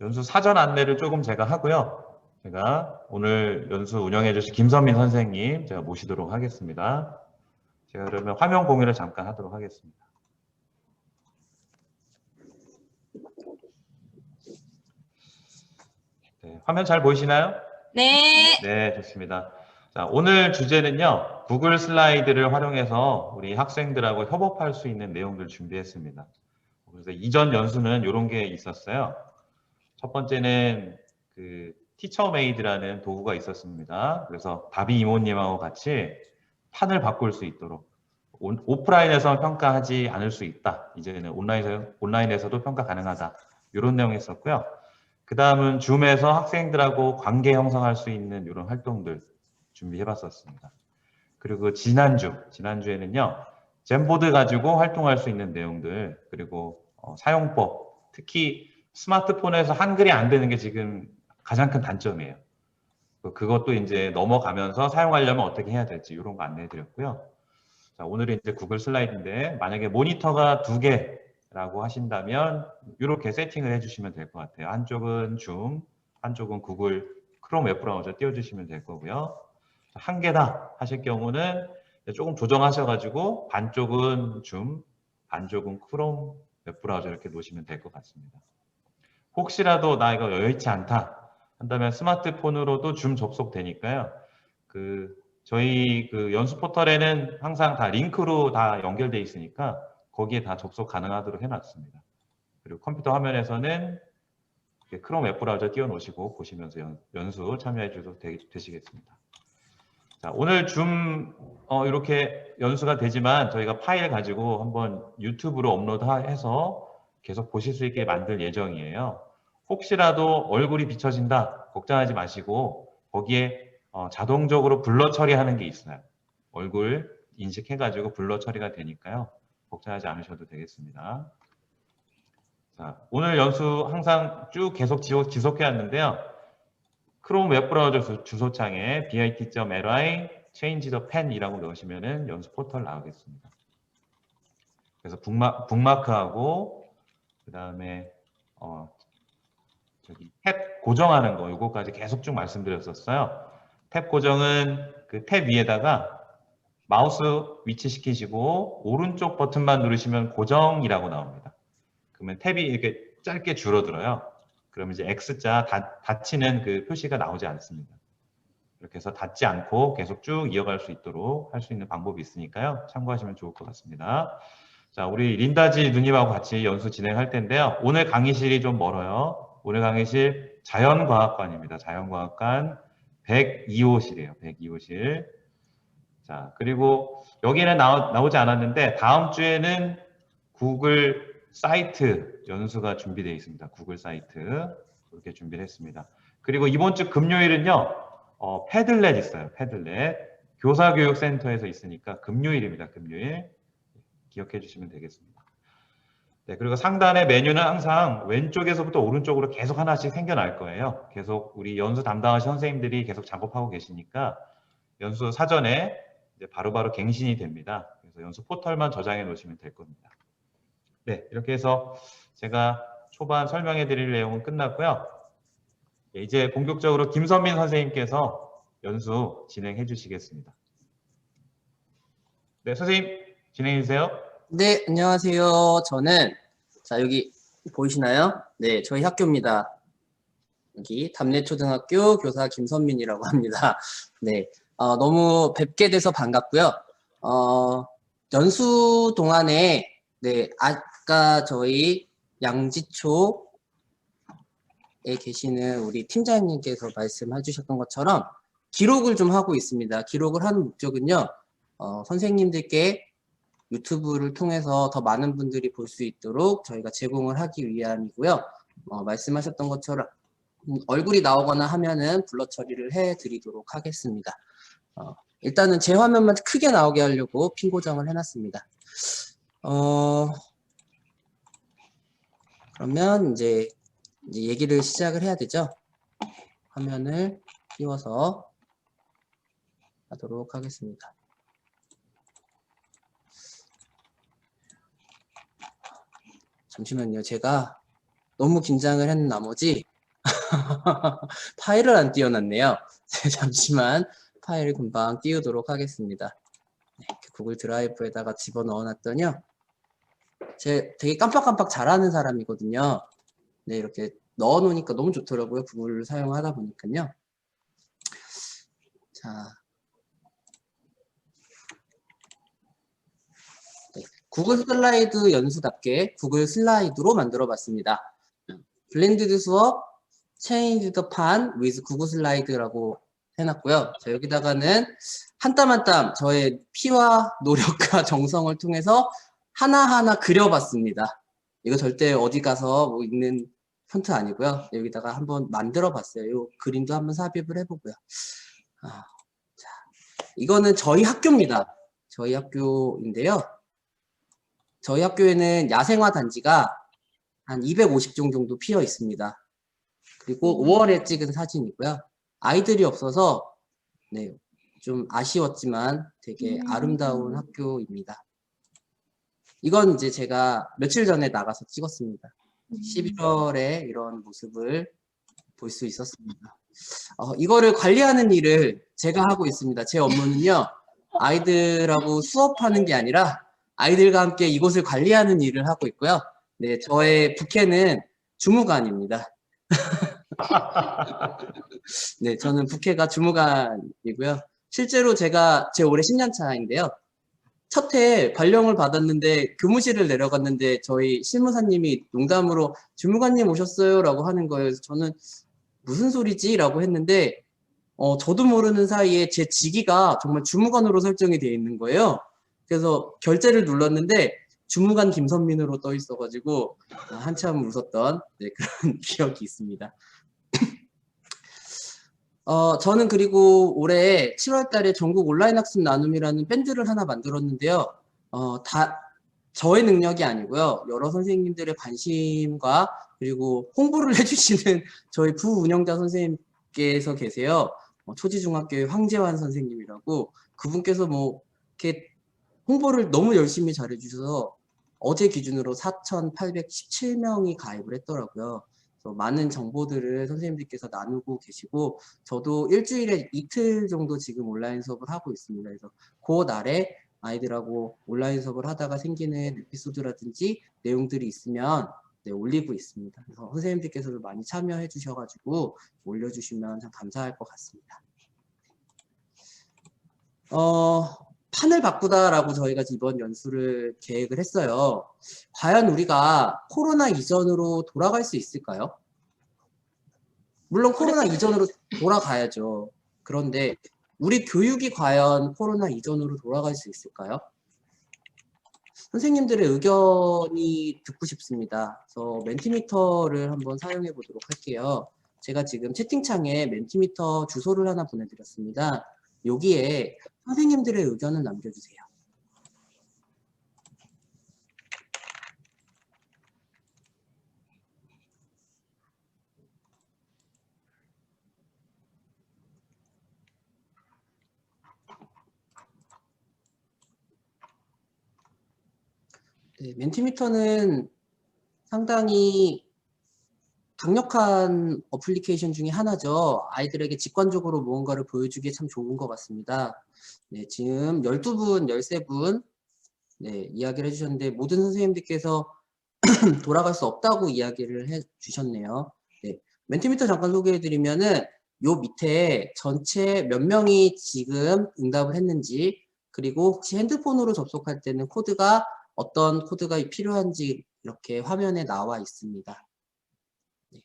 연수 사전 안내를 조금 제가 하고요. 제가 오늘 연수 운영해 주신 김선민 선생님 제가 모시도록 하겠습니다. 제가 그러면 화면 공유를 잠깐 하도록 하겠습니다. 네, 화면 잘 보이시나요? 네. 네, 좋습니다. 자, 오늘 주제는요, 구글 슬라이드를 활용해서 우리 학생들하고 협업할 수 있는 내용들 준비했습니다. 그래서 이전 연수는 이런 게 있었어요. 첫 번째는 그 티처메이드라는 도구가 있었습니다. 그래서 다비 이모님하고 같이 판을 바꿀 수 있도록 오프라인에서 평가하지 않을 수 있다. 이제는 온라인에서도 평가 가능하다. 이런 내용이 있었고요. 그 다음은 줌에서 학생들하고 관계 형성할 수 있는 이런 활동들 준비해봤었습니다. 그리고 지난주에는요, 젠보드 가지고 활동할 수 있는 내용들, 그리고 사용법, 특히 스마트폰에서 한글이 안 되는 게 지금 가장 큰 단점이에요. 그것도 이제 넘어가면서 사용하려면 어떻게 해야 될지 이런 거 안내해 드렸고요. 자, 오늘은 이제 구글 슬라이드인데 만약에 모니터가 2개라고 하신다면 이렇게 세팅을 해주시면 될 것 같아요. 한쪽은 줌, 한쪽은 구글 크롬 웹브라우저 띄워주시면 될 거고요. 한 개다 하실 경우는 조금 조정하셔가지고 반쪽은 줌, 반쪽은 크롬 웹브라우저 이렇게 놓으시면 될 것 같습니다. 혹시라도 나 이거 여의치 않다 한다면 스마트폰으로도 줌 접속되니까요. 저희 연수 포털에는 항상 다 링크로 다 연결돼 있으니까 거기에 다 접속 가능하도록 해놨습니다. 그리고 컴퓨터 화면에서는 크롬 웹브라우저 띄워놓으시고 보시면서 연수 참여해 주셔도 되시겠습니다. 자, 오늘 줌 이렇게 연수가 되지만 저희가 파일 가지고 한번 유튜브로 업로드해서 계속 보실 수 있게 만들 예정이에요. 혹시라도 얼굴이 비춰진다 걱정하지 마시고 거기에 자동적으로 블러 처리하는 게 있어요. 얼굴 인식해가지고 블러 처리가 되니까요. 걱정하지 않으셔도 되겠습니다. 자, 오늘 연수 항상 쭉 계속 지속해 왔는데요. 크롬 웹브라우저 주소창에 bit.ly change the pen이라고 넣으시면은 연수 포털 나오겠습니다. 그래서 북마크하고 그 다음에 탭 고정하는 거 요거까지 계속 쭉 말씀드렸었어요. 탭 고정은 그 탭 위에다가 마우스 위치시키시고 오른쪽 버튼만 누르시면 고정이라고 나옵니다. 그러면 탭이 이렇게 짧게 줄어들어요. 그러면 이제 X자 닫히는 그 표시가 나오지 않습니다. 이렇게 해서 닫지 않고 계속 쭉 이어갈 수 있도록 할 수 있는 방법이 있으니까요. 참고하시면 좋을 것 같습니다. 자, 우리 린다지 누님하고 같이 연수 진행할 텐데요. 오늘 강의실이 좀 멀어요. 오늘 강의실 자연과학관입니다. 자연과학관 102호실이에요. 102호실. 자, 그리고 여기는 나오지 않았는데 다음 주에는 구글 사이트 연수가 준비되어 있습니다. 구글 사이트 그렇게 준비를 했습니다. 그리고 이번 주 금요일은요. 패들렛 있어요. 패들렛. 교사교육센터에서 있으니까 금요일입니다. 금요일. 기억해 주시면 되겠습니다. 네, 그리고 상단의 메뉴는 항상 왼쪽에서부터 오른쪽으로 계속 하나씩 생겨날 거예요. 계속 우리 연수 담당하신 선생님들이 계속 작업하고 계시니까 연수 사전에 이제 바로바로 갱신이 됩니다. 그래서 연수 포털만 저장해 놓으시면 될 겁니다. 네, 이렇게 해서 제가 초반 설명해 드릴 내용은 끝났고요. 네, 이제 본격적으로 김선민 선생님께서 연수 진행해 주시겠습니다. 네, 선생님 진행해 주세요. 네, 안녕하세요. 저는, 자, 여기 보이시나요? 네, 저희 학교입니다. 여기 담내초등학교 교사 김선민이라고 합니다. 네, 너무 뵙게 돼서 반갑고요. 연수 동안에, 네, 아까 저희 양지초에 계시는 우리 팀장님께서 말씀해 주셨던 것처럼 기록을 좀 하고 있습니다. 기록을 하는 목적은요, 선생님들께 유튜브를 통해서 더 많은 분들이 볼 수 있도록 저희가 제공을 하기 위함이고요. 말씀하셨던 것처럼 얼굴이 나오거나 하면은 블러 처리를 해드리도록 하겠습니다. 일단은 제 화면만 크게 나오게 하려고 핀 고정을 해놨습니다. 그러면 이제 얘기를 시작을 해야 되죠. 화면을 띄워서 하도록 하겠습니다. 잠시만요. 제가 너무 긴장을 했는 나머지 파일을 안 띄워놨네요. 잠시만 파일을 금방 띄우도록 하겠습니다. 네, 이렇게 구글 드라이브에다가 집어넣어 놨더니요. 제가 되게 깜빡깜빡 잘하는 사람이거든요. 네, 이렇게 넣어 놓으니까 너무 좋더라고요. 구글을 사용하다 보니까요. 자, 네, 구글 슬라이드 연수답게 구글 슬라이드로 만들어 봤습니다. 블렌디드 수업, 체인지드 판 with 구글 슬라이드라고 해놨고요. 자, 여기다가는 한 땀 한 땀 저의 피와 노력과 정성을 통해서 하나하나 그려봤습니다. 이거 절대 어디 가서 뭐 읽는 폰트 아니고요. 여기다가 한번 만들어 봤어요. 이 그림도 한번 삽입을 해보고요. 자, 이거는 저희 학교입니다. 저희 학교인데요. 저희 학교에는 야생화 단지가 한 250종 정도 피어 있습니다. 그리고 5월에 찍은 사진이고요. 아이들이 없어서 네, 좀 아쉬웠지만 되게 아름다운 학교입니다. 이건 이제 제가 며칠 전에 나가서 찍었습니다. 11월에 이런 모습을 볼 수 있었습니다. 이거를 관리하는 일을 제가 하고 있습니다. 제 업무는요, 아이들하고 수업하는 게 아니라 아이들과 함께 이곳을 관리하는 일을 하고 있고요. 네, 저의 부캐는 주무관입니다. 네, 저는 부캐가 주무관이고요. 실제로 제가 제 올해 10년 차인데요. 첫 해 발령을 받았는데 교무실을 내려갔는데 저희 실무사님이 농담으로 주무관님 오셨어요 라고 하는 거예요. 그래서 저는 무슨 소리지? 라고 했는데 저도 모르는 사이에 제 직위가 정말 주무관으로 설정이 되어 있는 거예요. 그래서 결제를 눌렀는데 주무관 김선민으로 떠 있어가지고 한참 웃었던 네, 그런 기억이 있습니다. 저는 그리고 올해 7월 달에 전국 온라인 학습 나눔이라는 밴드를 하나 만들었는데요. 저의 능력이 아니고요. 여러 선생님들의 관심과 그리고 홍보를 해주시는 저희 부운영자 선생님께서 계세요. 초지중학교의 황재환 선생님이라고 그분께서 뭐 이렇게 홍보를 너무 열심히 잘해주셔서 어제 기준으로 4,817명이 가입을 했더라고요. 많은 정보들을 선생님들께서 나누고 계시고 저도 일주일에 이틀 정도 지금 온라인 수업을 하고 있습니다. 그래서 그 날에 아이들하고 온라인 수업을 하다가 생기는 에피소드라든지 내용들이 있으면 네, 올리고 있습니다. 그래서 선생님들께서도 많이 참여해 주셔가지고 올려주시면 참 감사할 것 같습니다. 판을 바꾸다라고 저희가 이번 연수를 계획을 했어요. 과연 우리가 코로나 이전으로 돌아갈 수 있을까요? 물론 코로나 이전으로 돌아가야죠. 그런데 우리 교육이 과연 코로나 이전으로 돌아갈 수 있을까요? 선생님들의 의견이 듣고 싶습니다. 그래서 멘티미터를 한번 사용해 보도록 할게요. 제가 지금 채팅창에 멘티미터 주소를 하나 보내드렸습니다. 여기에 선생님들의 의견을 남겨주세요. 네, 멘티미터는 상당히 강력한 어플리케이션 중에 하나죠. 아이들에게 직관적으로 무언가를 보여주기에 참 좋은 것 같습니다. 네, 지금 12분, 13분 네, 이야기를 해주셨는데 모든 선생님들께서 돌아갈 수 없다고 이야기를 해주셨네요. 네, 멘티미터 잠깐 소개해드리면은 요 밑에 전체 몇 명이 지금 응답을 했는지 그리고 혹시 핸드폰으로 접속할 때는 코드가 어떤 코드가 필요한지 이렇게 화면에 나와 있습니다. 네.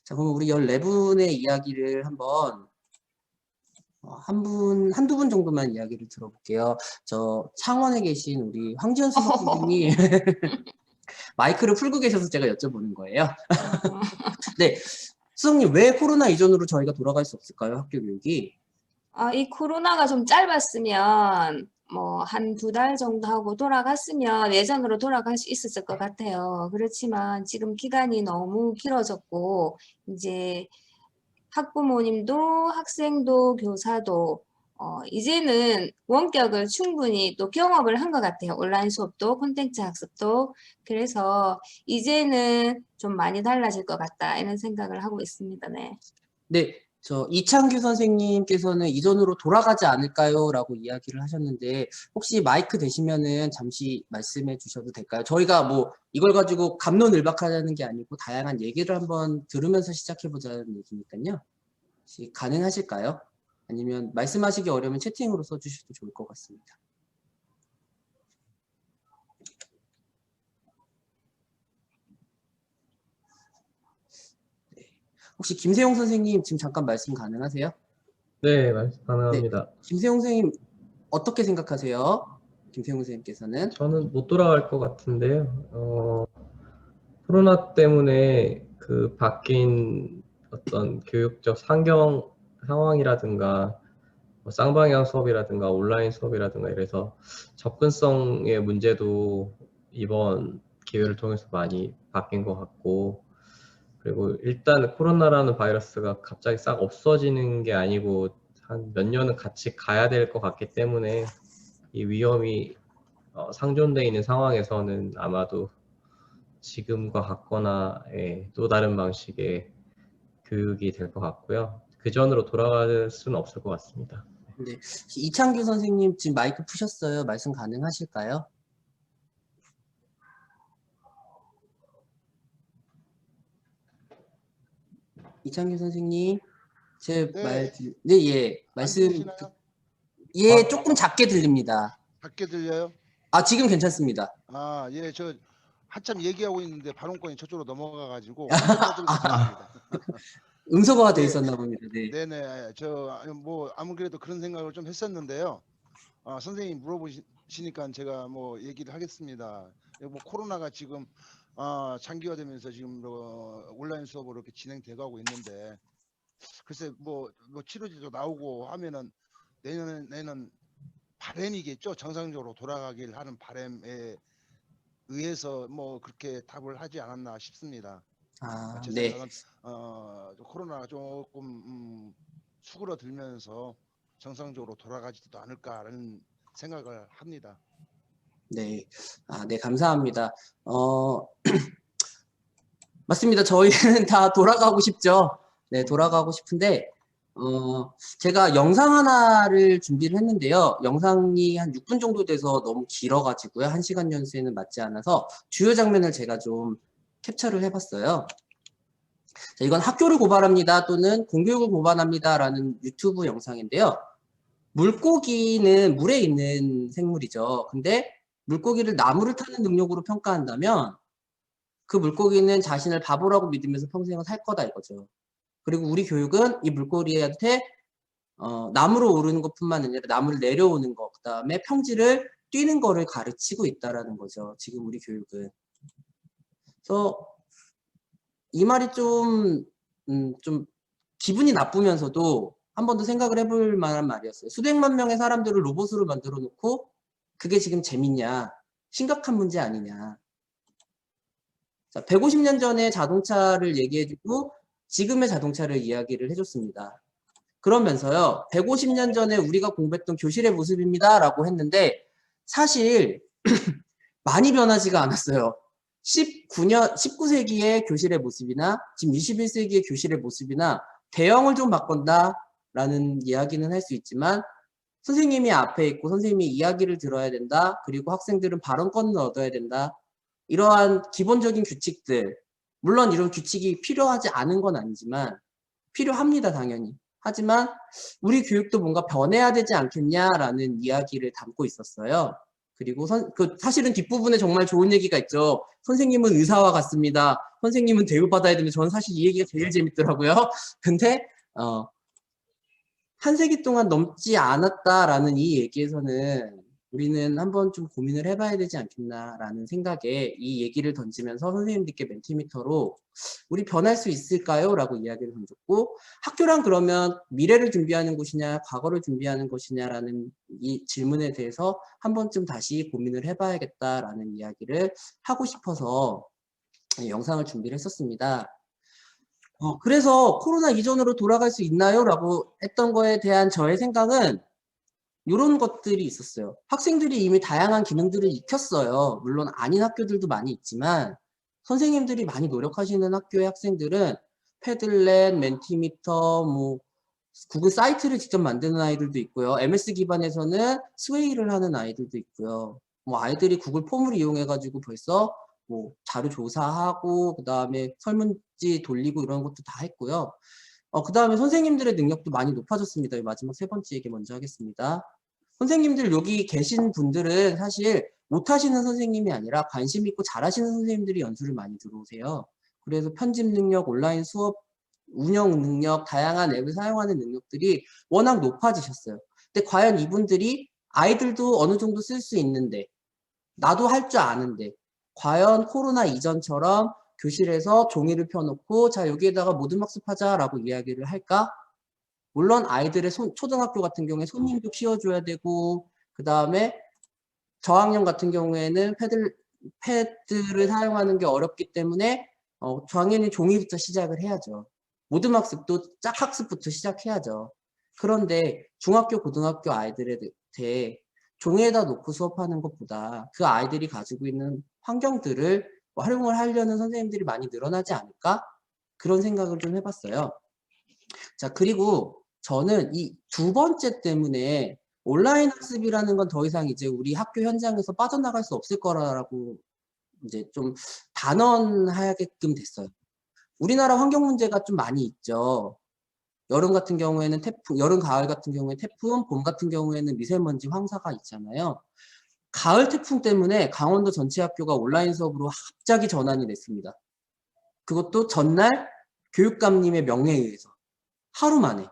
자, 그럼 우리 14분의 이야기를 한번 한두 분 정도만 이야기를 들어볼게요. 저 창원에 계신 우리 황지연 수석님이 마이크를 풀고 계셔서 제가 여쭤보는 거예요. 네, 수석님 왜 코로나 이전으로 저희가 돌아갈 수 없을까요? 학교 교육이? 이 코로나가 좀 짧았으면 뭐 한 2달 정도 하고 돌아갔으면 예전으로 돌아갈 수 있었을 것 같아요. 그렇지만 지금 기간이 너무 길어졌고 이제 학부모님도 학생도 교사도 이제는 원격을 충분히 또 경험을 한 것 같아요. 온라인 수업도 콘텐츠 학습도. 그래서 이제는 좀 많이 달라질 것 같다 이런 생각을 하고 있습니다. 네. 네, 저 이창규 선생님께서는 이전으로 돌아가지 않을까요? 라고 이야기를 하셨는데 혹시 마이크 되시면은 잠시 말씀해 주셔도 될까요? 저희가 뭐 이걸 가지고 갑론을박하자는 게 아니고 다양한 얘기를 한번 들으면서 시작해 보자는 얘기니까요. 혹시 가능하실까요? 아니면 말씀하시기 어려우면 채팅으로 써주셔도 좋을 것 같습니다. 혹시 김세용 선생님 지금 잠깐 말씀 가능하세요? 네, 말씀 네, 가능합니다. 김세용 선생님 어떻게 생각하세요? 김세용 선생님께서는? 저는 못 돌아갈 것 같은데요. 코로나 때문에 그 바뀐 어떤 교육적 환경 상황이라든가 뭐 쌍방향 수업이라든가 온라인 수업이라든가 이래서 접근성의 문제도 이번 기회를 통해서 많이 바뀐 것 같고, 그리고 일단 코로나라는 바이러스가 갑자기 싹 없어지는 게 아니고 한 몇 년은 같이 가야 될 것 같기 때문에 이 위험이 상존되어 있는 상황에서는 아마도 지금과 같거나의 또 다른 방식의 교육이 될 것 같고요. 그 전으로 돌아갈 수는 없을 것 같습니다. 네, 이창규 선생님 지금 마이크 푸셨어요. 말씀 가능하실까요? 이창규 선생님, 제 네. 말, 네, 예, 안 말씀, 들리시나요? 예, 조금 작게 들립니다. 작게 들려요? 아, 지금 괜찮습니다. 아, 예, 저 한참 얘기하고 있는데 발언권이 저쪽으로 넘어가가지고 한번 떠들겠습니다. 음소거가 돼 예, 있었나 봅니다. 네. 네네, 뭐 아무래도 그런 생각을 좀 했었는데요. 선생님 물어보시니까 제가 뭐 얘기를 하겠습니다. 뭐 코로나가 지금 장기화되면서 지금 온라인 수업으로 이렇게 진행돼가고 있는데, 글쎄 뭐 치료제도 나오고 하면은 내년에는 바람이겠죠. 정상적으로 돌아가길 하는 바람에 의해서 뭐 그렇게 답을 하지 않았나 싶습니다. 아, 제 네. 생각은 코로나가 조금 수그러들면서 정상적으로 돌아가지도 않을까라는 생각을 합니다. 네. 아, 네, 감사합니다. 맞습니다. 저희는 다 돌아가고 싶죠. 네, 돌아가고 싶은데, 제가 영상 하나를 준비를 했는데요. 영상이 한 6분 정도 돼서 너무 길어가지고요. 1시간 연수에는 맞지 않아서 주요 장면을 제가 좀 캡처를 해봤어요. 자, 이건 학교를 고발합니다 또는 공교육을 고발합니다 라는 유튜브 영상인데요. 물고기는 물에 있는 생물이죠. 근데 물고기를 나무를 타는 능력으로 평가한다면 그 물고기는 자신을 바보라고 믿으면서 평생을 살 거다 이거죠. 그리고 우리 교육은 이 물고기한테 나무로 오르는 것뿐만 아니라 나무를 내려오는 것, 그 다음에 평지를 뛰는 거를 가르치고 있다라는 거죠. 지금 우리 교육은. 그래서 이 말이 좀 기분이 나쁘면서도 한 번 더 생각을 해볼 만한 말이었어요. 수백만 명의 사람들을 로봇으로 만들어 놓고 그게 지금 재밌냐? 심각한 문제 아니냐? 자, 150년 전에 자동차를 얘기해주고 지금의 자동차를 이야기를 해줬습니다. 그러면서요, 150년 전에 우리가 공부했던 교실의 모습입니다 라고 했는데 사실 많이 변하지가 않았어요. 19세기의 교실의 모습이나 지금 21세기의 교실의 모습이나 대형을 좀 바꾼다라는 이야기는 할 수 있지만 선생님이 앞에 있고 선생님이 이야기를 들어야 된다. 그리고 학생들은 발언권을 얻어야 된다. 이러한 기본적인 규칙들, 물론 이런 규칙이 필요하지 않은 건 아니지만 필요합니다, 당연히. 하지만 우리 교육도 뭔가 변해야 되지 않겠냐라는 이야기를 담고 있었어요. 그리고 사실은 뒷부분에 정말 좋은 얘기가 있죠. 선생님은 의사와 같습니다. 선생님은 대우받아야 되는데 저는 사실 이 얘기가 제일 재밌더라고요. 근데 한 세기 동안 넘지 않았다라는 이 얘기에서는 우리는 한번 좀 고민을 해봐야 되지 않겠나라는 생각에 이 얘기를 던지면서 선생님들께 멘티미터로 우리 변할 수 있을까요? 라고 이야기를 던졌고 학교란 그러면 미래를 준비하는 곳이냐 과거를 준비하는 곳이냐라는 이 질문에 대해서 한 번쯤 다시 고민을 해봐야겠다라는 이야기를 하고 싶어서 영상을 준비를 했었습니다. 그래서 코로나 이전으로 돌아갈 수 있나요? 라고 했던 거에 대한 저의 생각은 이런 것들이 있었어요. 학생들이 이미 다양한 기능들을 익혔어요. 물론 아닌 학교들도 많이 있지만 선생님들이 많이 노력하시는 학교의 학생들은 패들렛, 멘티미터, 뭐 구글 사이트를 직접 만드는 아이들도 있고요. MS 기반에서는 스웨이를 하는 아이들도 있고요. 뭐 아이들이 구글 폼을 이용해가지고 벌써 뭐 자료 조사하고 그 다음에 설문지 돌리고 이런 것도 다 했고요. 그 다음에 선생님들의 능력도 많이 높아졌습니다. 마지막 세 번째 얘기 먼저 하겠습니다. 선생님들 여기 계신 분들은 사실 못하시는 선생님이 아니라 관심 있고 잘하시는 선생님들이 연수를 많이 들어오세요. 그래서 편집 능력, 온라인 수업 운영 능력, 다양한 앱을 사용하는 능력들이 워낙 높아지셨어요. 근데 과연 이분들이 아이들도 어느 정도 쓸 수 있는데 나도 할 줄 아는데 과연 코로나 이전처럼 교실에서 종이를 펴놓고 자 여기에다가 모든 학습하자라고 이야기를 할까? 물론 아이들의 초등학교 같은 경우에 손님도 키워줘야 되고 그 다음에 저학년 같은 경우에는 패드를 사용하는 게 어렵기 때문에 당연히 종이부터 시작을 해야죠. 모든 학습도 짝학습부터 시작해야죠. 그런데 중학교, 고등학교 아이들한테 종이에다 놓고 수업하는 것보다 그 아이들이 가지고 있는 환경들을 활용을 하려는 선생님들이 많이 늘어나지 않을까? 그런 생각을 좀 해봤어요. 자, 그리고 저는 이 두 번째 때문에 온라인 학습이라는 건 더 이상 이제 우리 학교 현장에서 빠져나갈 수 없을 거라고 이제 좀 단언하게끔 됐어요. 우리나라 환경 문제가 좀 많이 있죠. 여름 같은 경우에는 태풍, 여름, 가을 같은 경우에 태풍, 봄 같은 경우에는 미세먼지 황사가 있잖아요. 가을 태풍 때문에 강원도 전체 학교가 온라인 수업으로 갑자기 전환이 됐습니다. 그것도 전날 교육감님의 명령에 의해서 하루 만에.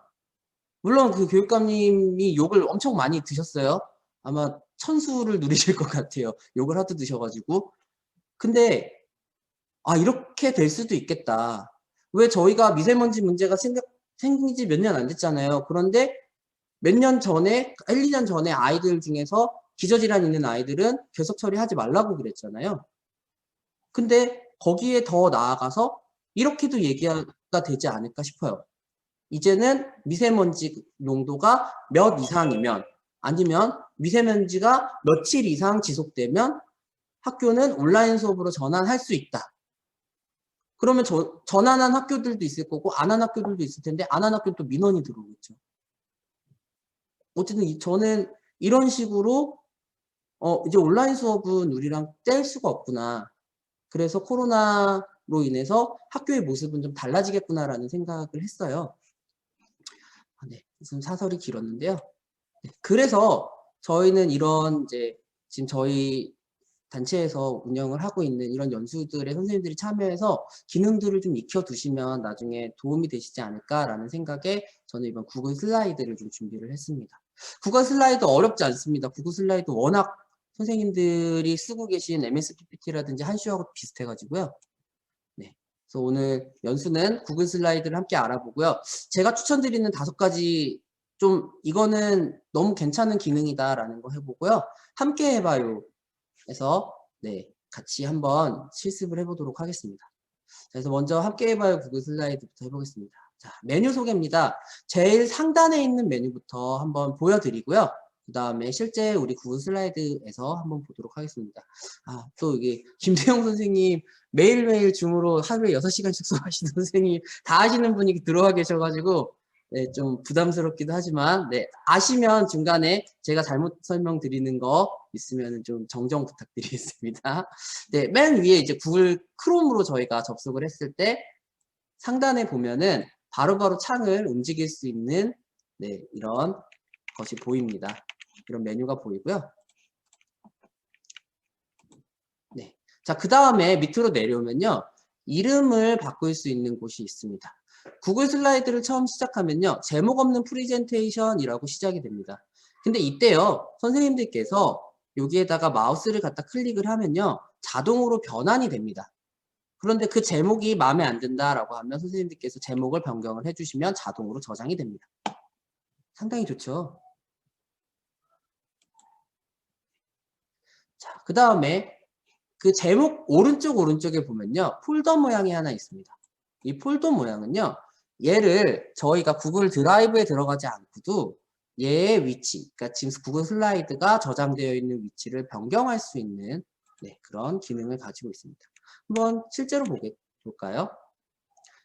물론 그 교육감님이 욕을 엄청 많이 드셨어요. 아마 천수를 누리실 것 같아요. 욕을 하도 드셔가지고. 근데 이렇게 될 수도 있겠다. 왜 저희가 미세먼지 문제가 생긴 지 몇 년 안 됐잖아요. 그런데 몇 년 전에, 1, 2년 전에 아이들 중에서 기저질환 있는 아이들은 결석 처리하지 말라고 그랬잖아요. 근데 거기에 더 나아가서 이렇게도 얘기가 되지 않을까 싶어요. 이제는 미세먼지 농도가 몇 이상이면 아니면 미세먼지가 며칠 이상 지속되면 학교는 온라인 수업으로 전환할 수 있다. 그러면 전환한 학교들도 있을 거고 안 한 학교들도 있을 텐데 안 한 학교는 또 민원이 들어오겠죠. 어쨌든 저는 이런 식으로 이제 온라인 수업은 우리랑 뗄 수가 없구나. 그래서 코로나로 인해서 학교의 모습은 좀 달라지겠구나라는 생각을 했어요. 네, 무슨 사설이 길었는데요. 네, 그래서 저희는 이런 이제 지금 저희 단체에서 운영을 하고 있는 이런 연수들의 선생님들이 참여해서 기능들을 좀 익혀두시면 나중에 도움이 되시지 않을까라는 생각에 저는 이번 구글 슬라이드를 좀 준비를 했습니다. 구글 슬라이드 어렵지 않습니다. 구글 슬라이드 워낙 선생님들이 쓰고 계신 MS PPT라든지 한슈하고 비슷해가지고요. 네, 그래서 오늘 연수는 구글 슬라이드를 함께 알아보고요. 제가 추천드리는 5가지 좀 이거는 너무 괜찮은 기능이다라는 거 해보고요. 함께 해봐요. 해서 네, 같이 한번 실습을 해보도록 하겠습니다. 그래서 먼저 함께 해봐요 구글 슬라이드부터 해보겠습니다. 자, 메뉴 소개입니다. 제일 상단에 있는 메뉴부터 한번 보여드리고요. 그 다음에 실제 우리 구글 슬라이드에서 한번 보도록 하겠습니다. 또 이게 김대영 선생님 매일매일 줌으로 하루에 6시간씩 수업하시는 선생님 다 하시는 분이 들어와 계셔가지고 네, 좀 부담스럽기도 하지만 네, 아시면 중간에 제가 잘못 설명드리는 거 있으면 좀 정정 부탁드리겠습니다. 네, 맨 위에 이제 구글 크롬으로 저희가 접속을 했을 때 상단에 보면은 바로바로 창을 움직일 수 있는 네, 이런 것이 보입니다. 이런 메뉴가 보이고요. 네, 자, 그 다음에 밑으로 내려오면요. 이름을 바꿀 수 있는 곳이 있습니다. 구글 슬라이드를 처음 시작하면요. 제목 없는 프리젠테이션이라고 시작이 됩니다. 근데 이때요. 선생님들께서 여기에다가 마우스를 갖다 클릭을 하면요. 자동으로 변환이 됩니다. 그런데 그 제목이 마음에 안 든다라고 하면 선생님들께서 제목을 변경을 해주시면 자동으로 저장이 됩니다. 상당히 좋죠. 자, 그 다음에 그 제목 오른쪽에 보면요. 폴더 모양이 하나 있습니다. 이 폴더 모양은요. 얘를 저희가 구글 드라이브에 들어가지 않고도 얘의 위치, 그러니까 지금 구글 슬라이드가 저장되어 있는 위치를 변경할 수 있는 그런 기능을 가지고 있습니다. 한번 실제로 볼까요?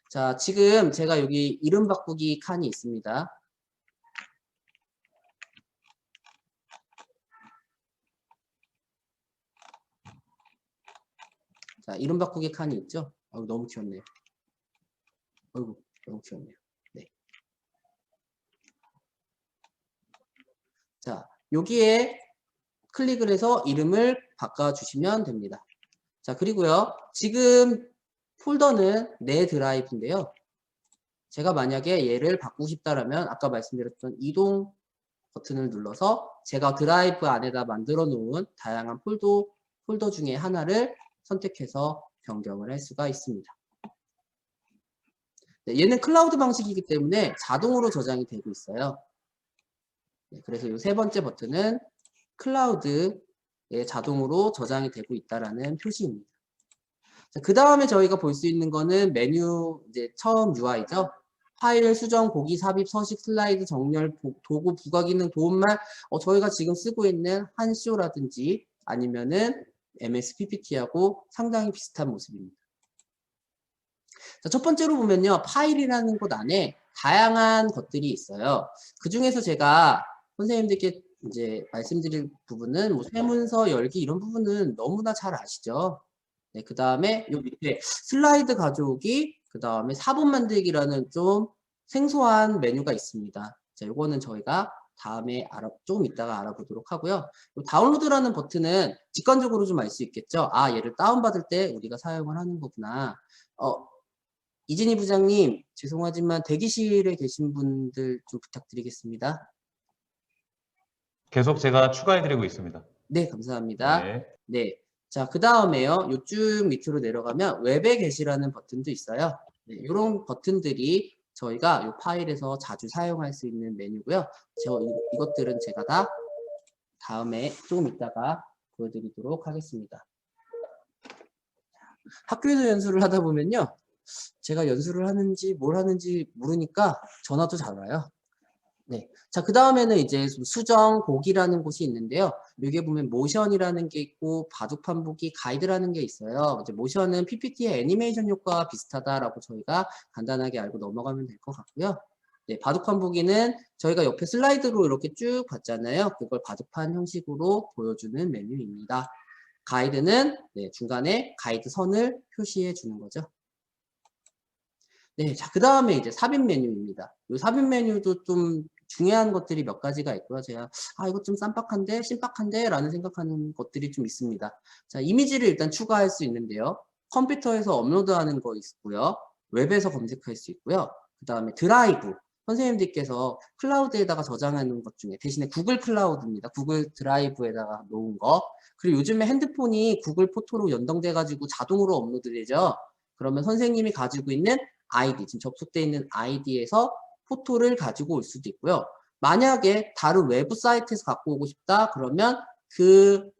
자, 지금 제가 여기 이름 바꾸기 칸이 있습니다. 자, 이름 바꾸기 칸이 있죠? 너무 귀엽네요. 어이구, 너무 귀엽네요. 네. 자, 여기에 클릭을 해서 이름을 바꿔주시면 됩니다. 자, 그리고요, 지금 폴더는 내 드라이브인데요. 제가 만약에 얘를 바꾸고 싶다라면 아까 말씀드렸던 이동 버튼을 눌러서 제가 드라이브 안에다 만들어 놓은 다양한 폴더 중에 하나를 선택해서 변경을 할 수가 있습니다. 네, 얘는 클라우드 방식이기 때문에 자동으로 저장이 되고 있어요. 네, 그래서 이 세 번째 버튼은 클라우드에 자동으로 저장이 되고 있다라는 표시입니다. 그 다음에 저희가 볼 수 있는 거는 메뉴 이제 처음 UI죠. 파일 수정, 보기, 삽입, 서식, 슬라이드, 정렬, 도구, 부가 기능, 도움말, 저희가 지금 쓰고 있는 한쇼라든지 아니면은 MS PPT하고 상당히 비슷한 모습입니다. 자, 첫 번째로 보면요, 파일이라는 곳 안에 다양한 것들이 있어요. 그 중에서 제가 선생님들께 이제 말씀드릴 부분은 뭐 세문서 열기 이런 부분은 너무나 잘 아시죠. 네, 그 다음에 요 밑에 슬라이드 가져오기, 그 다음에 사본 만들기라는 좀 생소한 메뉴가 있습니다. 자, 요거는 저희가 다음에 조금 이따가 알아보도록 하고요. 요 다운로드라는 버튼은 직관적으로 좀 알 수 있겠죠. 아, 얘를 다운받을 때 우리가 사용을 하는 거구나. 이진희 부장님, 죄송하지만 대기실에 계신 분들 좀 부탁드리겠습니다. 계속 제가 추가해드리고 있습니다. 네, 감사합니다. 네. 네. 자, 그 다음에요. 요쭉 밑으로 내려가면 웹에 게시라는 버튼도 있어요. 네, 이런 버튼들이 저희가 이 파일에서 자주 사용할 수 있는 메뉴고요. 이것들은 제가 다 다음에 조금 이따가 보여드리도록 하겠습니다. 학교에서 연수를 하다 보면요. 제가 연수를 하는지 뭘 하는지 모르니까 전화도 잘 와요. 네. 자, 그 다음에는 이제 수정, 보기라는 곳이 있는데요. 여기에 보면 모션이라는 게 있고, 바둑판 보기, 가이드라는 게 있어요. 이제 모션은 PPT의 애니메이션 효과와 비슷하다라고 저희가 간단하게 알고 넘어가면 될 것 같고요. 네, 바둑판 보기는 저희가 옆에 슬라이드로 이렇게 쭉 봤잖아요. 그걸 바둑판 형식으로 보여주는 메뉴입니다. 가이드는 중간에 가이드 선을 표시해 주는 거죠. 네, 자, 그 다음에 이제 삽입 메뉴입니다. 이 삽입 메뉴도 좀 중요한 것들이 몇 가지가 있고요. 제가, 이거 좀 쌈박한데, 신박한데, 라는 생각하는 것들이 좀 있습니다. 자, 이미지를 일단 추가할 수 있는데요. 컴퓨터에서 업로드하는 거 있고요. 웹에서 검색할 수 있고요. 그 다음에 드라이브. 선생님들께서 클라우드에다가 저장하는 것 중에 대신에 구글 클라우드입니다. 구글 드라이브에다가 놓은 거. 그리고 요즘에 핸드폰이 구글 포토로 연동돼가지고 자동으로 업로드되죠. 그러면 선생님이 가지고 있는 아이디, 지금 접속되어 있는 아이디에서 포토를 가지고 올 수도 있고요. 만약에 다른 외부 사이트에서 갖고 오고 싶다 그러면 그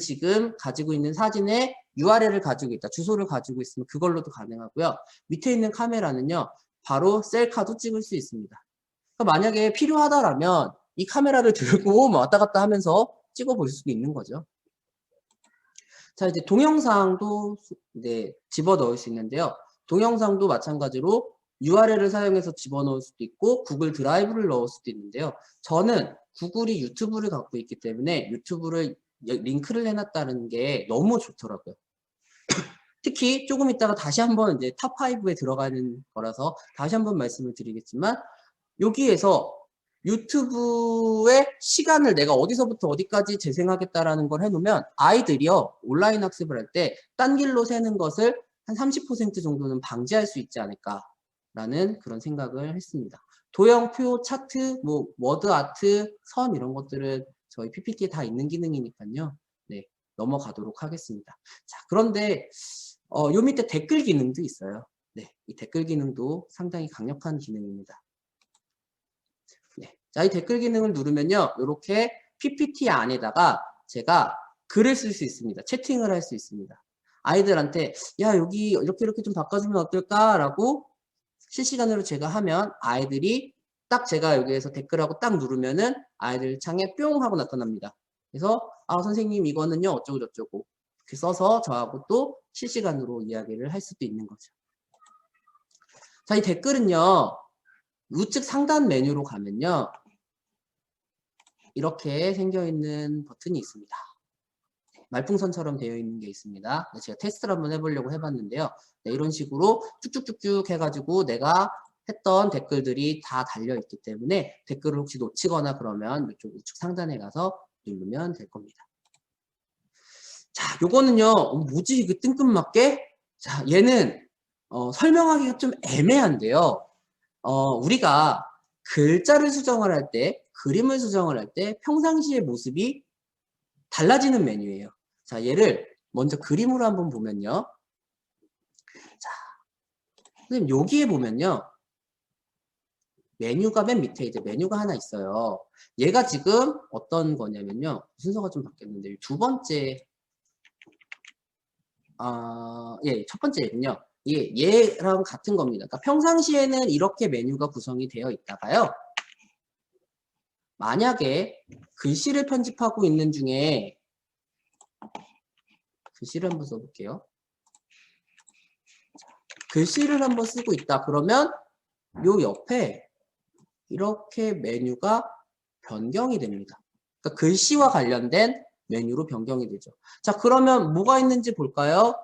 지금 가지고 있는 사진의 URL을 가지고 있다, 주소를 가지고 있으면 그걸로도 가능하고요. 밑에 있는 카메라는요, 바로 셀카도 찍을 수 있습니다. 그러니까 만약에 필요하다라면 이 카메라를 들고 왔다 갔다 하면서 찍어 볼 수도 있는 거죠. 자, 이제 동영상도 집어 넣을 수 있는데요. 동영상도 마찬가지로 URL을 사용해서 집어넣을 수도 있고 구글 드라이브를 넣을 수도 있는데요. 저는 구글이 유튜브를 갖고 있기 때문에 유튜브를 링크를 해놨다는 게 너무 좋더라고요. 특히 조금 있다가 다시 한번 이제 탑5에 들어가는 거라서 다시 한번 말씀을 드리겠지만 여기에서 유튜브의 시간을 내가 어디서부터 어디까지 재생하겠다라는 걸 해놓으면 아이들이요 온라인 학습을 할 때 딴 길로 새는 것을 한 30% 정도는 방지할 수 있지 않을까라는 그런 생각을 했습니다. 도형, 표, 차트, 뭐 워드 아트, 선 이런 것들은 저희 PPT에 다 있는 기능이니까요. 네, 넘어가도록 하겠습니다. 자, 그런데 요 밑에 댓글 기능도 있어요. 네, 이 댓글 기능도 상당히 강력한 기능입니다. 네, 자, 이 댓글 기능을 누르면요, 이렇게 PPT 안에다가 제가 글을 쓸 수 있습니다. 채팅을 할 수 있습니다. 아이들한테 야 여기 이렇게 좀 바꿔주면 어떨까라고 실시간으로 제가 하면 아이들이 딱 제가 여기에서 댓글하고 딱 누르면은 아이들 창에 뿅 하고 나타납니다. 그래서 선생님 이거는요 어쩌고 저쩌고 이렇게 써서 저하고 또 실시간으로 이야기를 할 수도 있는 거죠. 자, 이 댓글은요 우측 상단 메뉴로 가면요 이렇게 생겨있는 버튼이 있습니다. 말풍선처럼 되어 있는 게 있습니다. 제가 테스트를 한번 해보려고 해봤는데요. 네, 이런 식으로 쭉쭉쭉쭉 해가지고 내가 했던 댓글들이 다 달려있기 때문에 댓글을 혹시 놓치거나 그러면 이쪽 우측 상단에 가서 누르면 될 겁니다. 자, 요거는요, 뭐지 이거 뜬금맞게? 자, 얘는 설명하기가 좀 애매한데요. 우리가 글자를 수정을 할 때, 그림을 수정을 할 때 평상시의 모습이 달라지는 메뉴예요. 자, 얘를 먼저 그림으로 한번 보면요. 자, 선생님 여기에 보면요. 메뉴가 맨 밑에 이제 메뉴가 하나 있어요. 얘가 지금 어떤 거냐면요. 순서가 좀 바뀌었는데 두 번째 예, 첫 번째는요. 얘랑 같은 겁니다. 그러니까 평상시에는 이렇게 메뉴가 구성이 되어 있다가요. 만약에 글씨를 편집하고 있는 중에 글씨를 한번 써볼게요. 글씨를 한번 쓰고 있다. 그러면 요 옆에 이렇게 메뉴가 변경이 됩니다. 그러니까 글씨와 관련된 메뉴로 변경이 되죠. 자, 그러면 뭐가 있는지 볼까요?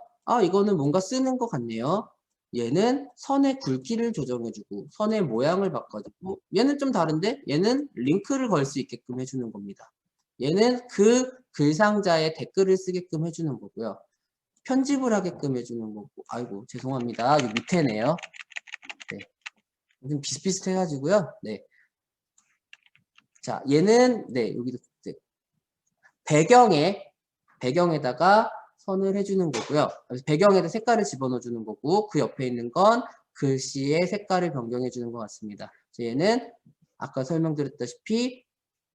이거는 뭔가 쓰는 것 같네요. 얘는 선의 굵기를 조정해주고 선의 모양을 바꿔주고 얘는 좀 다른데 얘는 링크를 걸 수 있게끔 해주는 겁니다. 얘는 그 글상자에 댓글을 쓰게끔 해주는 거고요. 편집을 하게끔 해주는 거고 아이고 죄송합니다. 이 밑에네요. 네. 좀 비슷비슷해가지고요. 네. 자, 얘는 네 여기도 네. 배경에다가 선을 해주는 거고요. 배경에다 색깔을 집어넣어주는 거고 그 옆에 있는 건 글씨의 색깔을 변경해주는 것 같습니다. 얘는 아까 설명드렸다시피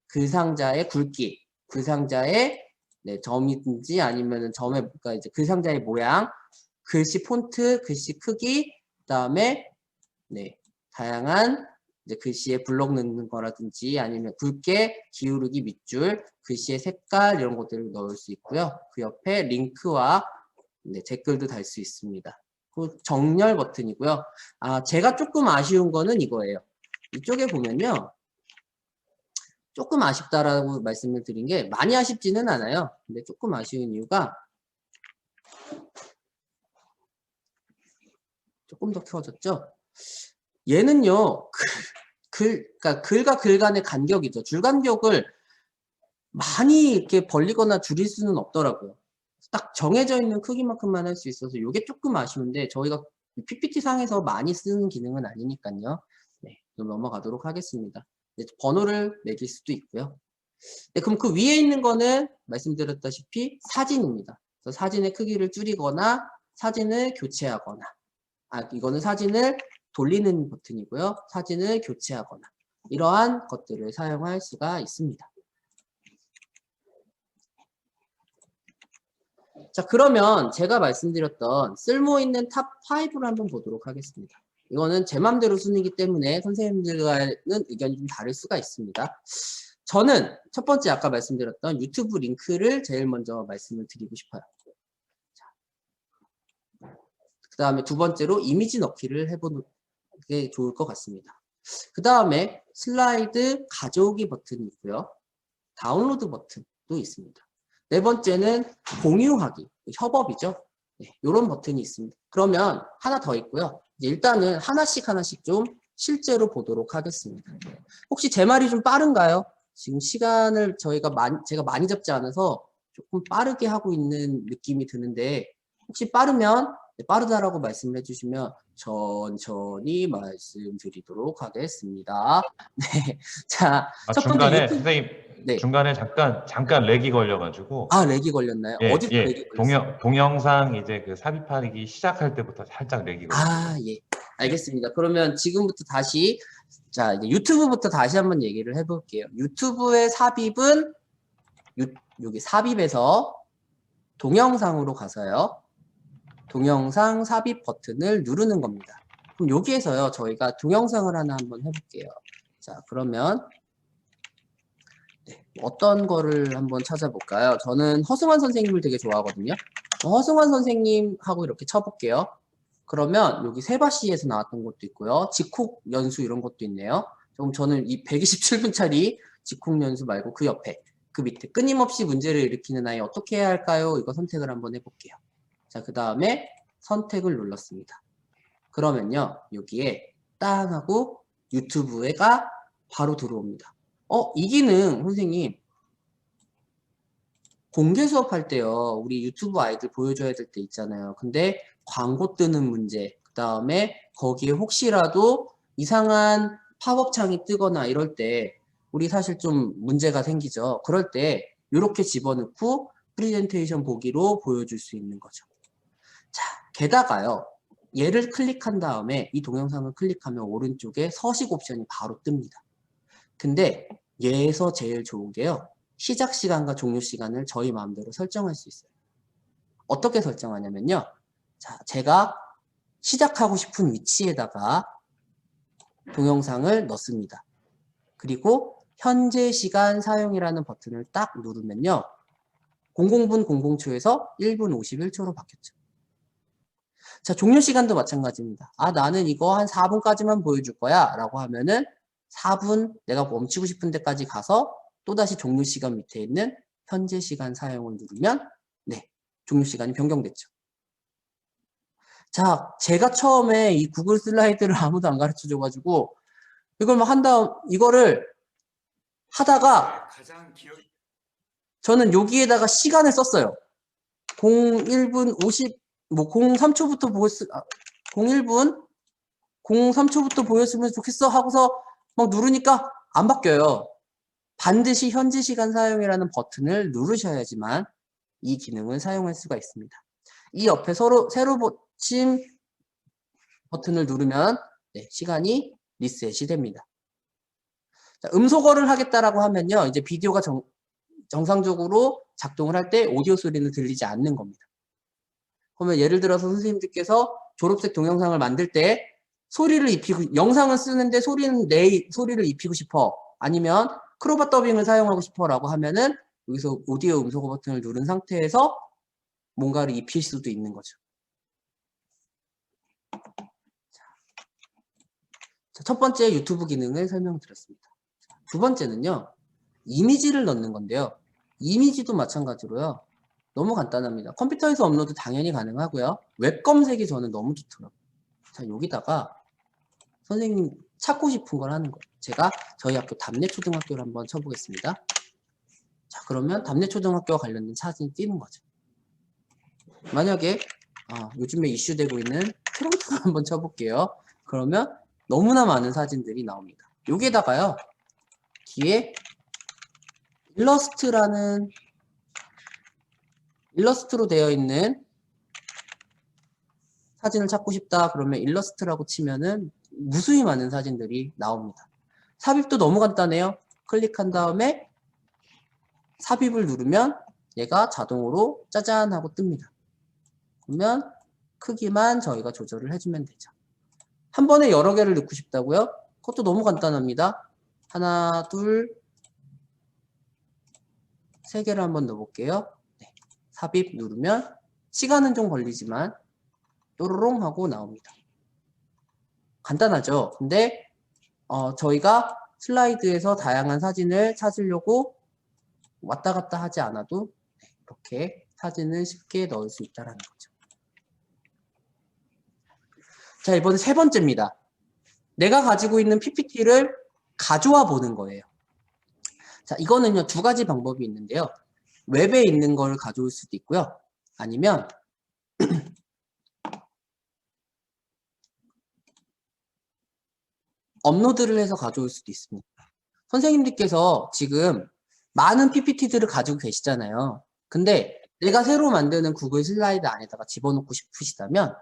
글상자의 굵기, 글상자의 네, 점이든지 아니면 점의 그러니까 이제 글상자의 모양, 글씨 폰트, 글씨 크기, 그다음에 네, 다양한 이제 글씨에 블록 넣는 거라든지 아니면 굵게 기울기 밑줄, 글씨의 색깔 이런 것들을 넣을 수 있고요. 그 옆에 링크와 네, 댓글도 달 수 있습니다. 그 정렬 버튼이고요. 제가 조금 아쉬운 거는 이거예요. 이쪽에 보면요. 조금 아쉽다라고 말씀을 드린 게 많이 아쉽지는 않아요. 근데 조금 아쉬운 이유가 조금 더 켜졌죠? 얘는요. 그러니까 글과 글 간의 간격이죠. 줄 간격을 많이 이렇게 벌리거나 줄일 수는 없더라고요. 딱 정해져 있는 크기만큼만 할 수 있어서 이게 조금 아쉬운데 저희가 PPT 상에서 많이 쓰는 기능은 아니니까요. 네, 좀 넘어가도록 하겠습니다. 네, 번호를 매길 수도 있고요. 네, 그럼 그 위에 있는 거는 말씀드렸다시피 사진입니다. 그래서 사진의 크기를 줄이거나 사진을 교체하거나 이거는 사진을 돌리는 버튼이고요. 사진을 교체하거나 이러한 것들을 사용할 수가 있습니다. 자, 그러면 제가 말씀드렸던 쓸모있는 탑 5를 한번 보도록 하겠습니다. 이거는 제 맘대로 순이기 때문에 선생님들과는 의견이 좀 다를 수가 있습니다. 저는 첫 번째 아까 말씀드렸던 유튜브 링크를 제일 먼저 말씀을 드리고 싶어요. 그 다음에 두 번째로 이미지 넣기를 해보는 게 좋을 것 같습니다. 그 다음에 슬라이드 가져오기 버튼이 있고요. 다운로드 버튼도 있습니다. 네 번째는 공유하기, 협업이죠. 네, 이런 버튼이 있습니다. 그러면 하나 더 있고요. 일단은 하나씩 좀 실제로 보도록 하겠습니다. 혹시 제 말이 좀 빠른가요? 지금 시간을 제가 많이 잡지 않아서 조금 빠르게 하고 있는 느낌이 드는데 혹시 빠르면 빠르다라고 말씀을 해주시면 천천히 말씀드리도록 하겠습니다. 네, 자, 첫 번째 중간에 유튜브. 선생님 네. 중간에 잠깐 렉이 걸려가지고 렉이 걸렸나요? 어디서 렉이 걸렸어요? 동영상 이제 그 삽입하기 시작할 때부터 살짝 렉이 걸렸어요. 예. 알겠습니다. 그러면 지금부터 다시 자, 이제 유튜브부터 다시 한번 얘기를 해볼게요. 유튜브의 삽입은 여기 삽입에서 동영상으로 가서요. 동영상 삽입 버튼을 누르는 겁니다. 그럼 여기에서요. 저희가 동영상을 하나 한번 해볼게요. 자, 그러면 네, 어떤 거를 한번 찾아볼까요? 저는 허승환 선생님을 되게 좋아하거든요. 허승환 선생님하고 이렇게 쳐볼게요. 그러면 여기 세바시에서 나왔던 것도 있고요. 직콕 연수 이런 것도 있네요. 그럼 저는 이 127분짜리 직콕 연수 말고 그 옆에 그 밑에 끊임없이 문제를 일으키는 아이 어떻게 해야 할까요? 이거 선택을 한번 해볼게요. 자, 그 다음에 선택을 눌렀습니다. 그러면요, 여기에 땅 하고 유튜브가 바로 들어옵니다. 이 기능 선생님 공개 수업할 때요, 우리 유튜브 아이들 보여줘야 될 때 있잖아요. 근데 광고 뜨는 문제, 그 다음에 거기에 혹시라도 이상한 팝업 창이 뜨거나 이럴 때 우리 사실 좀 문제가 생기죠. 그럴 때 이렇게 집어넣고 프레젠테이션 보기로 보여줄 수 있는 거죠. 자, 게다가요, 얘를 클릭한 다음에 이 동영상을 클릭하면 오른쪽에 서식 옵션이 바로 뜹니다. 근데 얘에서 제일 좋은 게요, 시작 시간과 종료 시간을 저희 마음대로 설정할 수 있어요. 어떻게 설정하냐면요, 자, 제가 시작하고 싶은 위치에다가 동영상을 넣습니다. 그리고 현재 시간 사용이라는 버튼을 딱 누르면요, 00분 00초에서 1분 51초로 바뀌었죠. 자, 종료 시간도 마찬가지입니다. 아, 나는 이거 한 4분까지만 보여줄 거야 라고 하면은 4분 내가 멈추고 싶은 데까지 가서 또다시 종료 시간 밑에 있는 현재 시간 사용을 누르면 네, 종료 시간이 변경됐죠. 자, 제가 처음에 이 구글 슬라이드를 아무도 안 가르쳐 줘가지고 이걸 막 이거를 하다가 저는 여기에다가 시간을 썼어요. 01분 03초부터 01분 03초부터 보였으면 좋겠어 하고서 막 누르니까 안 바뀌어요. 반드시 현재 시간 사용이라는 버튼을 누르셔야지만 이 기능을 사용할 수가 있습니다. 이 옆에 새로 붙인 버튼을 누르면 네, 시간이 리셋이 됩니다. 자, 음소거를 하겠다라고 하면요, 이제 비디오가 정상적으로 작동을 할 때 오디오 소리는 들리지 않는 겁니다. 그러면 예를 들어서 선생님들께서 졸업식 동영상을 만들 때 소리를 입히고, 영상을 쓰는데 내 소리를 입히고 싶어, 아니면 크로바 더빙을 사용하고 싶어 라고 하면은 여기서 오디오 음소거 버튼을 누른 상태에서 뭔가를 입힐 수도 있는 거죠. 자, 첫 번째 유튜브 기능을 설명드렸습니다. 두 번째는요, 이미지를 넣는 건데요. 이미지도 마찬가지로요, 너무 간단합니다. 컴퓨터에서 업로드 당연히 가능하고요. 웹 검색이 저는 너무 좋더라고요. 자, 여기다가 선생님 찾고 싶은 걸 하는 거예요. 제가 저희 학교 담내초등학교를 한번 쳐보겠습니다. 자, 그러면 담내초등학교와 관련된 사진이 띄는 거죠. 만약에 요즘에 이슈되고 있는 트럼프를 한번 쳐볼게요. 그러면 너무나 많은 사진들이 나옵니다. 여기에다가요, 뒤에 일러스트로 되어 있는 사진을 찾고 싶다 그러면 일러스트라고 치면은 무수히 많은 사진들이 나옵니다. 삽입도 너무 간단해요. 클릭한 다음에 삽입을 누르면 얘가 자동으로 짜잔 하고 뜹니다. 그러면 크기만 저희가 조절을 해주면 되죠. 한 번에 여러 개를 넣고 싶다고요? 그것도 너무 간단합니다. 하나, 둘, 세 개를 한번 넣어볼게요. 네. 삽입 누르면 시간은 좀 걸리지만 또르롱 하고 나옵니다. 간단하죠? 근데 저희가 슬라이드에서 다양한 사진을 찾으려고 왔다 갔다 하지 않아도 이렇게 사진을 쉽게 넣을 수 있다는 거죠. 자, 이번에 세 번째입니다. 내가 가지고 있는 PPT를 가져와 보는 거예요. 자, 이거는요, 두 가지 방법이 있는데요. 웹에 있는 걸 가져올 수도 있고요. 아니면 업로드를 해서 가져올 수도 있습니다. 선생님들께서 지금 많은 PPT들을 가지고 계시잖아요. 근데 내가 새로 만드는 구글 슬라이드 안에다가 집어넣고 싶으시다면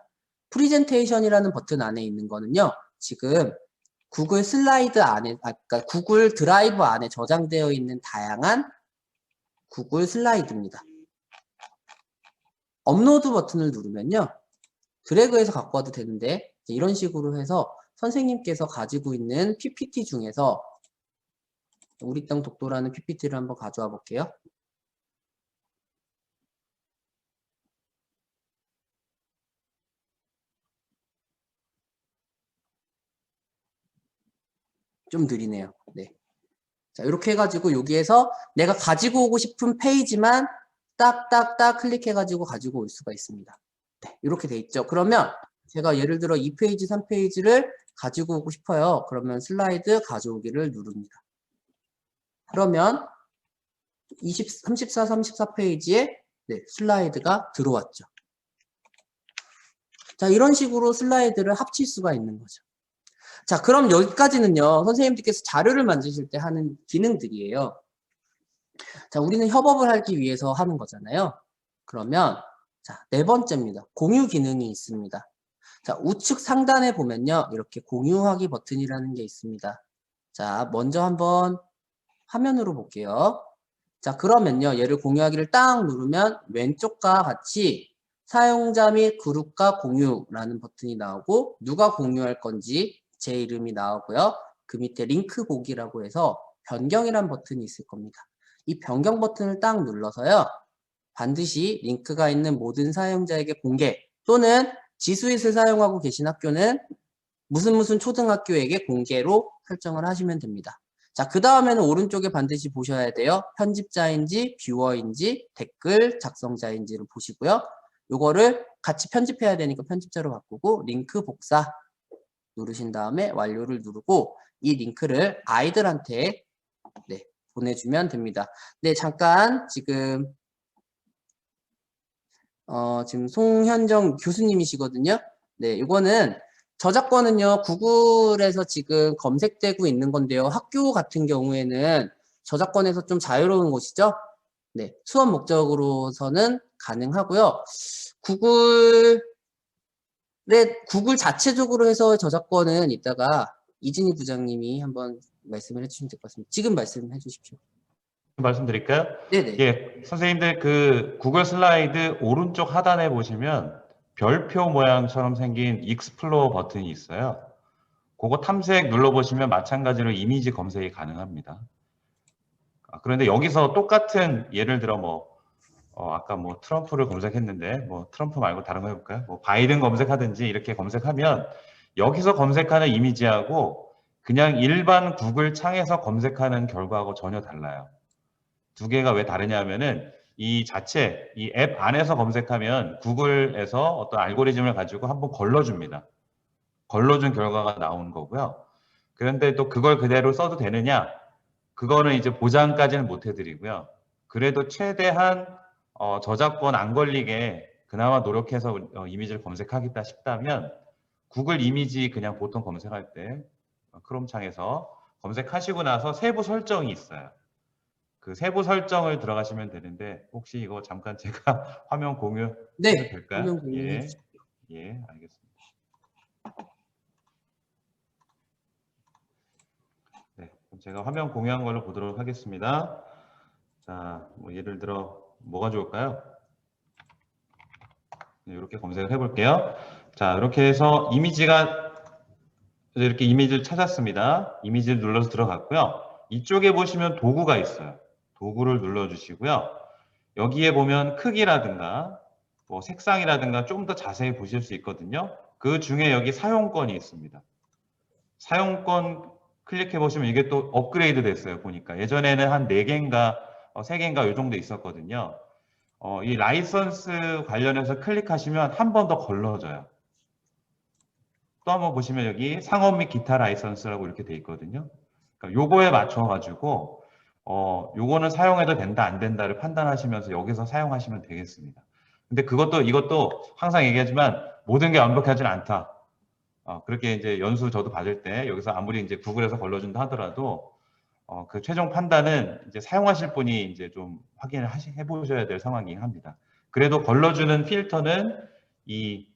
프리젠테이션이라는 버튼 안에 있는 거는요, 지금 구글 슬라이드 안에, 그러니까 구글 드라이브 안에 저장되어 있는 다양한 구글 슬라이드입니다. 업로드 버튼을 누르면요, 드래그해서 갖고 와도 되는데 이런 식으로 해서 선생님께서 가지고 있는 PPT 중에서 우리 땅 독도라는 PPT를 한번 가져와 볼게요. 좀 느리네요. 네. 자, 이렇게 해가지고 여기에서 내가 가지고 오고 싶은 페이지만 딱딱딱 클릭해가지고 가지고 올 수가 있습니다. 네, 이렇게 돼 있죠. 그러면 제가 예를 들어 2페이지, 3페이지를 가지고 오고 싶어요. 그러면 슬라이드 가져오기를 누릅니다. 그러면 34, 34페이지에 네, 슬라이드가 들어왔죠. 자, 이런 식으로 슬라이드를 합칠 수가 있는 거죠. 자, 그럼 여기까지는요, 선생님들께서 자료를 만드실 때 하는 기능들이에요. 자, 우리는 협업을 하기 위해서 하는 거잖아요. 그러면, 자, 네 번째입니다. 공유 기능이 있습니다. 자, 우측 상단에 보면요, 이렇게 공유하기 버튼이라는 게 있습니다. 자, 먼저 한번 화면으로 볼게요. 자, 그러면요, 얘를 공유하기를 딱 누르면 왼쪽과 같이 사용자 및 그룹과 공유라는 버튼이 나오고, 누가 공유할 건지 제 이름이 나오고요. 그 밑에 링크 보기라고 해서 변경이란 버튼이 있을 겁니다. 이 변경 버튼을 딱 눌러서요. 반드시 링크가 있는 모든 사용자에게 공개 또는 지수잇을 사용하고 계신 학교는 무슨 초등학교에게 공개로 설정을 하시면 됩니다. 자, 그 다음에는 오른쪽에 반드시 보셔야 돼요. 편집자인지 뷰어인지 댓글 작성자인지를 보시고요. 요거를 같이 편집해야 되니까 편집자로 바꾸고 링크 복사 누르신 다음에 완료를 누르고 이 링크를 아이들한테 네, 보내주면 됩니다. 네, 잠깐 지금 지금 송현정 교수님이시거든요. 네, 이거는 저작권은요 구글에서 지금 검색되고 있는 건데요. 학교 같은 경우에는 저작권에서 좀 자유로운 곳이죠. 네, 수업 목적으로서는 가능하고요. 구글 자체적으로 해서 저작권은 이따가 이진희 부장님이 한번 말씀을 해주시면 될 것 같습니다. 지금 말씀해 주십시오. 말씀드릴까요? 네네. 예, 선생님들 그 구글 슬라이드 오른쪽 하단에 보시면 별표 모양처럼 생긴 익스플로어 버튼이 있어요. 그거 탐색 눌러보시면 마찬가지로 이미지 검색이 가능합니다. 그런데 여기서 똑같은 예를 들어 뭐 아까 뭐 트럼프를 검색했는데 뭐 트럼프 말고 다른 거 해볼까요? 뭐 바이든 검색하든지 이렇게 검색하면 여기서 검색하는 이미지하고 그냥 일반 구글 창에서 검색하는 결과하고 전혀 달라요. 두 개가 왜 다르냐 하면은 이 자체 이 앱 안에서 검색하면 구글에서 어떤 알고리즘을 가지고 한번 걸러줍니다. 걸러준 결과가 나오는 거고요. 그런데 또 그걸 그대로 써도 되느냐? 그거는 이제 보장까지는 못 해드리고요. 그래도 최대한 저작권 안 걸리게 그나마 노력해서 이미지를 검색하겠다 싶다면 구글 이미지 그냥 보통 검색할 때 크롬 창에서 검색하시고 나서 세부 설정이 있어요. 그 세부 설정을 들어가시면 되는데 혹시 이거 잠깐 제가 화면 공유 네, 해도 될까요? 화면 공유해 주십시오. 예, 알겠습니다. 네, 그럼 제가 화면 공유한 걸로 보도록 하겠습니다. 자, 뭐 예를 들어 뭐가 좋을까요? 네, 이렇게 검색을 해볼게요. 자, 이렇게 해서 이렇게 이미지를 찾았습니다. 이미지를 눌러서 들어갔고요. 이쪽에 보시면 도구가 있어요. 도구를 눌러주시고요. 여기에 보면 크기라든가 뭐 색상이라든가 좀 더 자세히 보실 수 있거든요. 그 중에 여기 사용권이 있습니다. 사용권 클릭해 보시면 이게 또 업그레이드 됐어요. 보니까 예전에는 한 4개인가 3개인가 요 정도 있었거든요. 이 라이선스 관련해서 클릭하시면 한 번 더 걸러져요. 또 한번 보시면 여기 상업 및 기타 라이선스라고 이렇게 돼 있거든요. 그러니까 요거에 맞춰 가지고 요거는 사용해도 된다 안 된다를 판단하시면서 여기서 사용하시면 되겠습니다. 근데 이것도 항상 얘기하지만 모든 게 완벽하지는 않다. 그렇게 이제 연수 저도 받을 때 여기서 아무리 이제 구글에서 걸러준다 하더라도 그 최종 판단은 이제 사용하실 분이 이제 좀 확인을 해보셔야 될 상황이긴 합니다. 그래도 걸러주는 필터는 이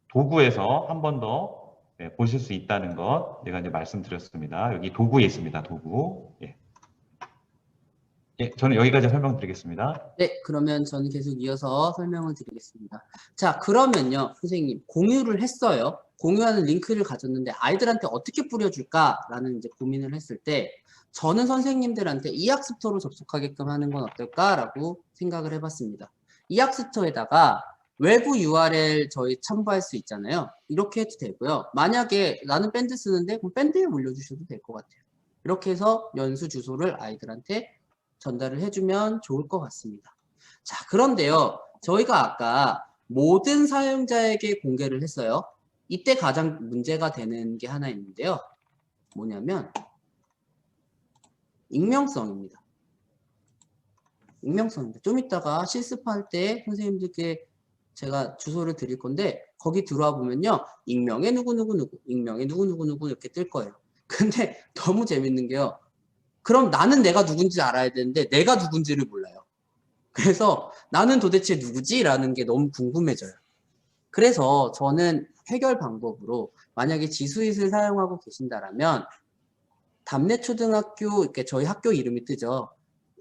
도구에서 한 번 더 보실 수 있다는 것 제가 이제 말씀드렸습니다. 여기 도구에 있습니다. 도구. 예. 예, 저는 여기까지 설명드리겠습니다. 네, 그러면 저는 계속 이어서 설명을 드리겠습니다. 자, 그러면요, 선생님, 공유를 했어요. 공유하는 링크를 가졌는데 아이들한테 어떻게 뿌려줄까라는 이제 고민을 했을 때 저는 선생님들한테 이학스토로 접속하게끔 하는 건 어떨까라고 생각을 해봤습니다. 이학스토에다가 외부 URL 저희 첨부할 수 있잖아요. 이렇게 해도 되고요. 만약에 나는 밴드 쓰는데 그럼 밴드에 올려주셔도 될 것 같아요. 이렇게 해서 연수 주소를 아이들한테 전달을 해주면 좋을 것 같습니다. 자, 그런데요. 저희가 아까 모든 사용자에게 공개를 했어요. 이때 가장 문제가 되는 게 하나 있는데요. 뭐냐면 익명성입니다. 익명성입니다. 좀 이따가 실습할 때 선생님들께 제가 주소를 드릴 건데 거기 들어와 보면요. 익명의 누구누구누구, 익명의 누구누구누구 이렇게 뜰 거예요. 근데 너무 재밌는 게요. 그럼 나는 내가 누군지 알아야 되는데 내가 누군지를 몰라요. 그래서 나는 도대체 누구지? 라는 게 너무 궁금해져요. 그래서 저는 해결 방법으로 만약에 지수잇을 사용하고 계신다라면 담내초등학교 이렇게 저희 학교 이름이 뜨죠.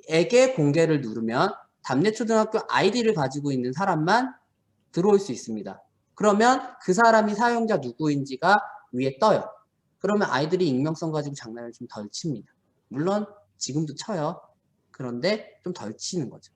에게 공개를 누르면 담내초등학교 아이디를 가지고 있는 사람만 들어올 수 있습니다. 그러면 그 사람이 사용자 누구인지가 위에 떠요. 그러면 아이들이 익명성 가지고 장난을 좀 덜 칩니다. 물론 지금도 쳐요. 그런데 좀 덜 치는 거죠.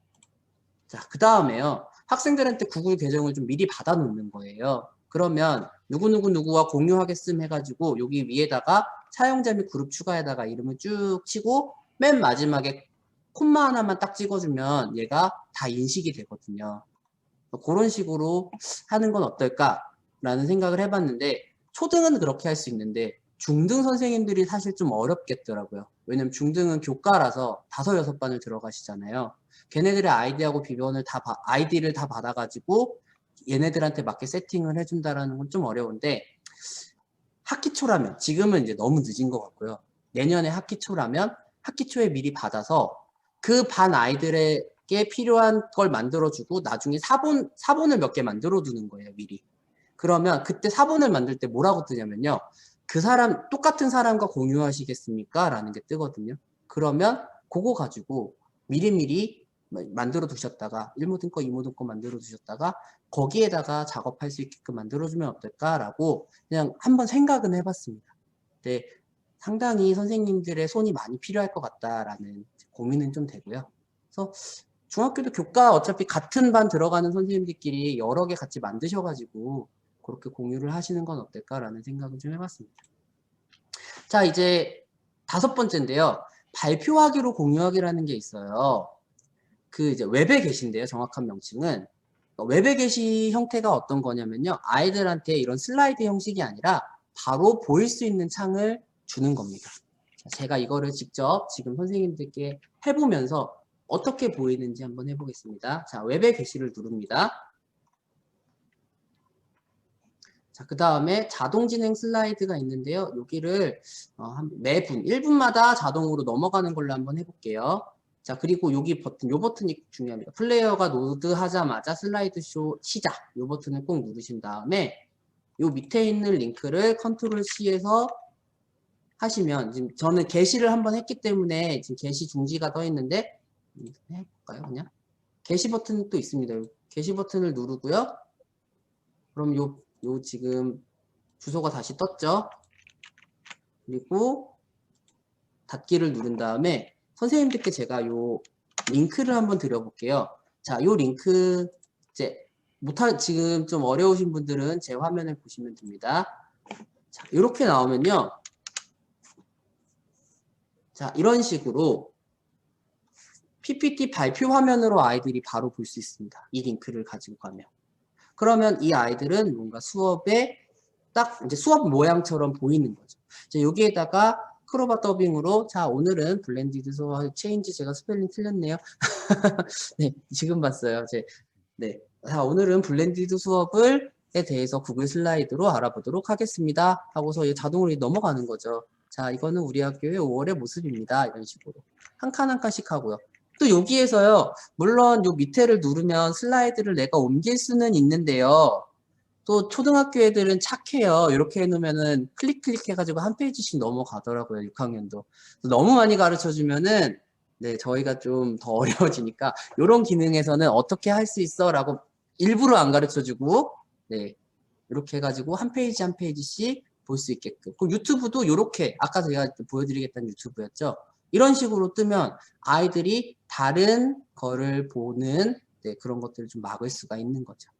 자, 그 다음에요. 학생들한테 구글 계정을 좀 미리 받아 놓는 거예요. 그러면 누구누구누구와 공유하겠음 해가지고 여기 위에다가 사용자 및 그룹 추가에다가 이름을 쭉 치고 맨 마지막에 콤마 하나만 딱 찍어주면 얘가 다 인식이 되거든요. 그런 식으로 하는 건 어떨까라는 생각을 해봤는데 초등은 그렇게 할 수 있는데 중등 선생님들이 사실 좀 어렵겠더라고요. 왜냐면 중등은 교과라서 5, 6반을 들어가시잖아요. 걔네들의 아이디를 다 받아가지고 얘네들한테 맞게 세팅을 해준다라는 건 좀 어려운데 학기 초라면 지금은 이제 너무 늦은 것 같고요. 내년에 학기 초라면 학기 초에 미리 받아서 그 반 아이들에게 필요한 걸 만들어주고 나중에 사본을 몇 개 만들어 두는 거예요, 미리. 그러면 그때 사본을 만들 때 뭐라고 뜨냐면요. 그 사람, 똑같은 사람과 공유하시겠습니까? 라는 게 뜨거든요. 그러면 그거 가지고 미리미리 만들어 두셨다가 1모든 거, 2모든 거 만들어 두셨다가 거기에다가 작업할 수 있게끔 만들어주면 어떨까라고 그냥 한번 생각은 해봤습니다. 근데 상당히 선생님들의 손이 많이 필요할 것 같다라는 고민은 좀 되고요. 그래서 중학교도 교과 어차피 같은 반 들어가는 선생님들끼리 여러 개 같이 만드셔가지고 그렇게 공유를 하시는 건 어떨까라는 생각을 좀 해봤습니다. 자, 이제 5번째인데요. 발표하기로 공유하기라는 게 있어요. 그 이제 웹에 게시인데요. 정확한 명칭은. 웹에 게시 형태가 어떤 거냐면요. 아이들한테 이런 슬라이드 형식이 아니라 바로 보일 수 있는 창을 주는 겁니다. 제가 이거를 직접 지금 선생님들께 해보면서 어떻게 보이는지 한번 해보겠습니다. 자, 웹에 게시를 누릅니다. 자, 그 다음에 자동 진행 슬라이드가 있는데요. 여기를 매분 1분마다 자동으로 넘어가는 걸로 한번 해볼게요. 자, 그리고 여기 버튼, 요 버튼이 중요합니다. 플레이어가 로드하자마자 슬라이드 쇼 시작. 요 버튼을 꼭 누르신 다음에 요 밑에 있는 링크를 컨트롤 C에서 하시면 지금 저는 게시를 한번 했기 때문에 지금 게시 중지가 떠 있는데 해볼까요? 그냥 게시 버튼 또 있습니다. 게시 버튼을 누르고요. 그럼 요 지금 주소가 다시 떴죠. 그리고 닫기를 누른 다음에 선생님들께 제가 요 링크를 한번 드려볼게요. 자, 요 링크 이제 지금 좀 어려우신 분들은 제 화면을 보시면 됩니다. 자, 이렇게 나오면요. 자, 이런 식으로 PPT 발표 화면으로 아이들이 바로 볼 수 있습니다. 이 링크를 가지고 가면. 그러면 이 아이들은 뭔가 수업에 딱 이제 수업 모양처럼 보이는 거죠. 자, 여기에다가 크로바 더빙으로 자, 오늘은 블렌디드 수업 체인지 제가 스펠링 틀렸네요. 네, 지금 봤어요. 네. 자, 오늘은 블렌디드 수업에 대해서 구글 슬라이드로 알아보도록 하겠습니다. 하고서 자동으로 넘어가는 거죠. 자, 이거는 우리 학교의 5월의 모습입니다. 이런 식으로. 한 칸 한 칸씩 하고요. 또 여기에서요. 물론 요 밑에를 누르면 슬라이드를 내가 옮길 수는 있는데요. 또 초등학교 애들은 착해요. 이렇게 해놓으면은 클릭 해가지고 한 페이지씩 넘어가더라고요. 6학년도. 너무 많이 가르쳐주면은 네, 저희가 좀 더 어려워지니까 이런 기능에서는 어떻게 할 수 있어? 라고 일부러 안 가르쳐주고 네, 이렇게 해가지고 한 페이지 한 페이지씩 볼 수 있게끔. 그럼 유튜브도 이렇게 아까 제가 보여드리겠다는 유튜브였죠. 이런 식으로 뜨면 아이들이 다른 거를 보는 네, 그런 것들을 좀 막을 수가 있는 거죠.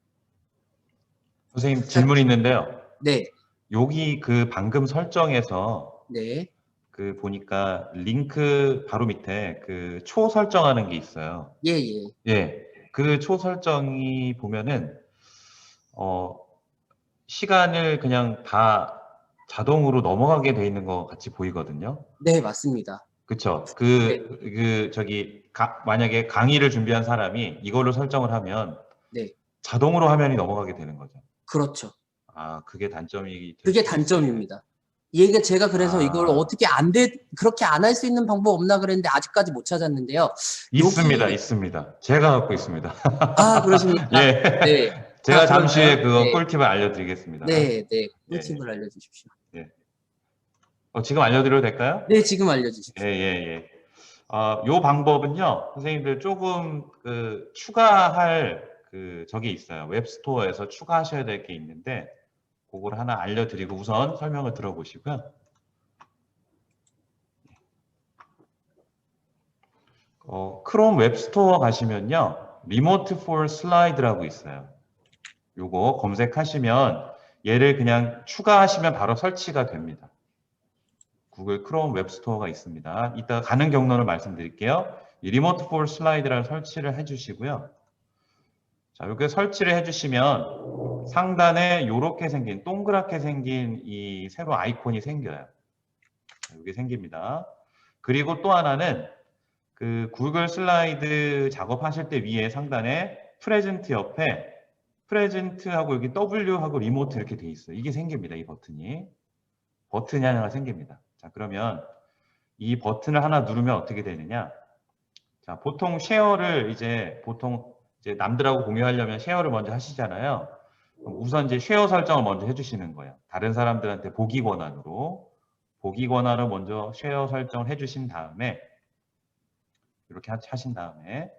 선생님 질문 있는데요. 네, 여기 그 방금 설정에서 네, 그 보니까 링크 바로 밑에 그 초 설정하는 게 있어요. 예, 예. 예, 그 초 설정이 보면은 시간을 그냥 다 자동으로 넘어가게 돼 있는 것 같이 보이거든요. 네, 맞습니다. 그쵸? 네. 만약에 강의를 준비한 사람이 이걸로 설정을 하면 네, 자동으로 화면이 넘어가게 되는 거죠. 그렇죠. 아, 그게 단점이 될 그게 수도 있어요. 단점입니다. 이게 제가 그래서 이걸 아. 어떻게 그렇게 안 할 수 있는 방법 없나 그랬는데 아직까지 못 찾았는데요. 있습니다, 여기- 있습니다. 제가 갖고 있습니다. 아, 그러십니까? 예. 네. 제가 아, 잠시 후에 그럴까요? 그거 네. 꿀팁을 알려드리겠습니다. 네, 네. 예, 꿀팁을 알려주십시오. 지금 알려드려도 될까요? 네, 지금 알려주십시오. 예. 요 방법은요, 선생님들 조금 추가할 저게 있어요. 웹스토어에서 추가하셔야 될 게 있는데, 그걸 하나 알려드리고 우선 설명을 들어보시고요. 크롬 웹스토어 가시면요, 리모트 for 슬라이드라고 있어요. 요거 검색하시면 얘를 그냥 추가하시면 바로 설치가 됩니다. 구글 크롬 웹스토어가 있습니다. 이따 가는 경로를 말씀드릴게요. 이 리모트 for 슬라이드를 설치를 해주시고요. 자, 이렇게 설치를 해주시면 상단에 이렇게 생긴 동그랗게 생긴 이 새로 아이콘이 생겨요. 이게 생깁니다. 그리고 또 하나는 그 구글 슬라이드 작업하실 때 위에 상단에 프레젠트 옆에 프레젠트하고 여기 W하고 리모트 이렇게 돼 있어요. 이게 생깁니다. 이 버튼이 하나가 생깁니다. 자, 그러면 이 버튼을 하나 누르면 어떻게 되느냐? 자, 보통 보통 이제 남들하고 공유하려면 쉐어를 먼저 하시잖아요. 그럼 우선 이제 쉐어 설정을 먼저 해주시는 거예요. 다른 사람들한테 보기 권한을 먼저 쉐어 설정을 해주신 다음에 이렇게 하신 다음에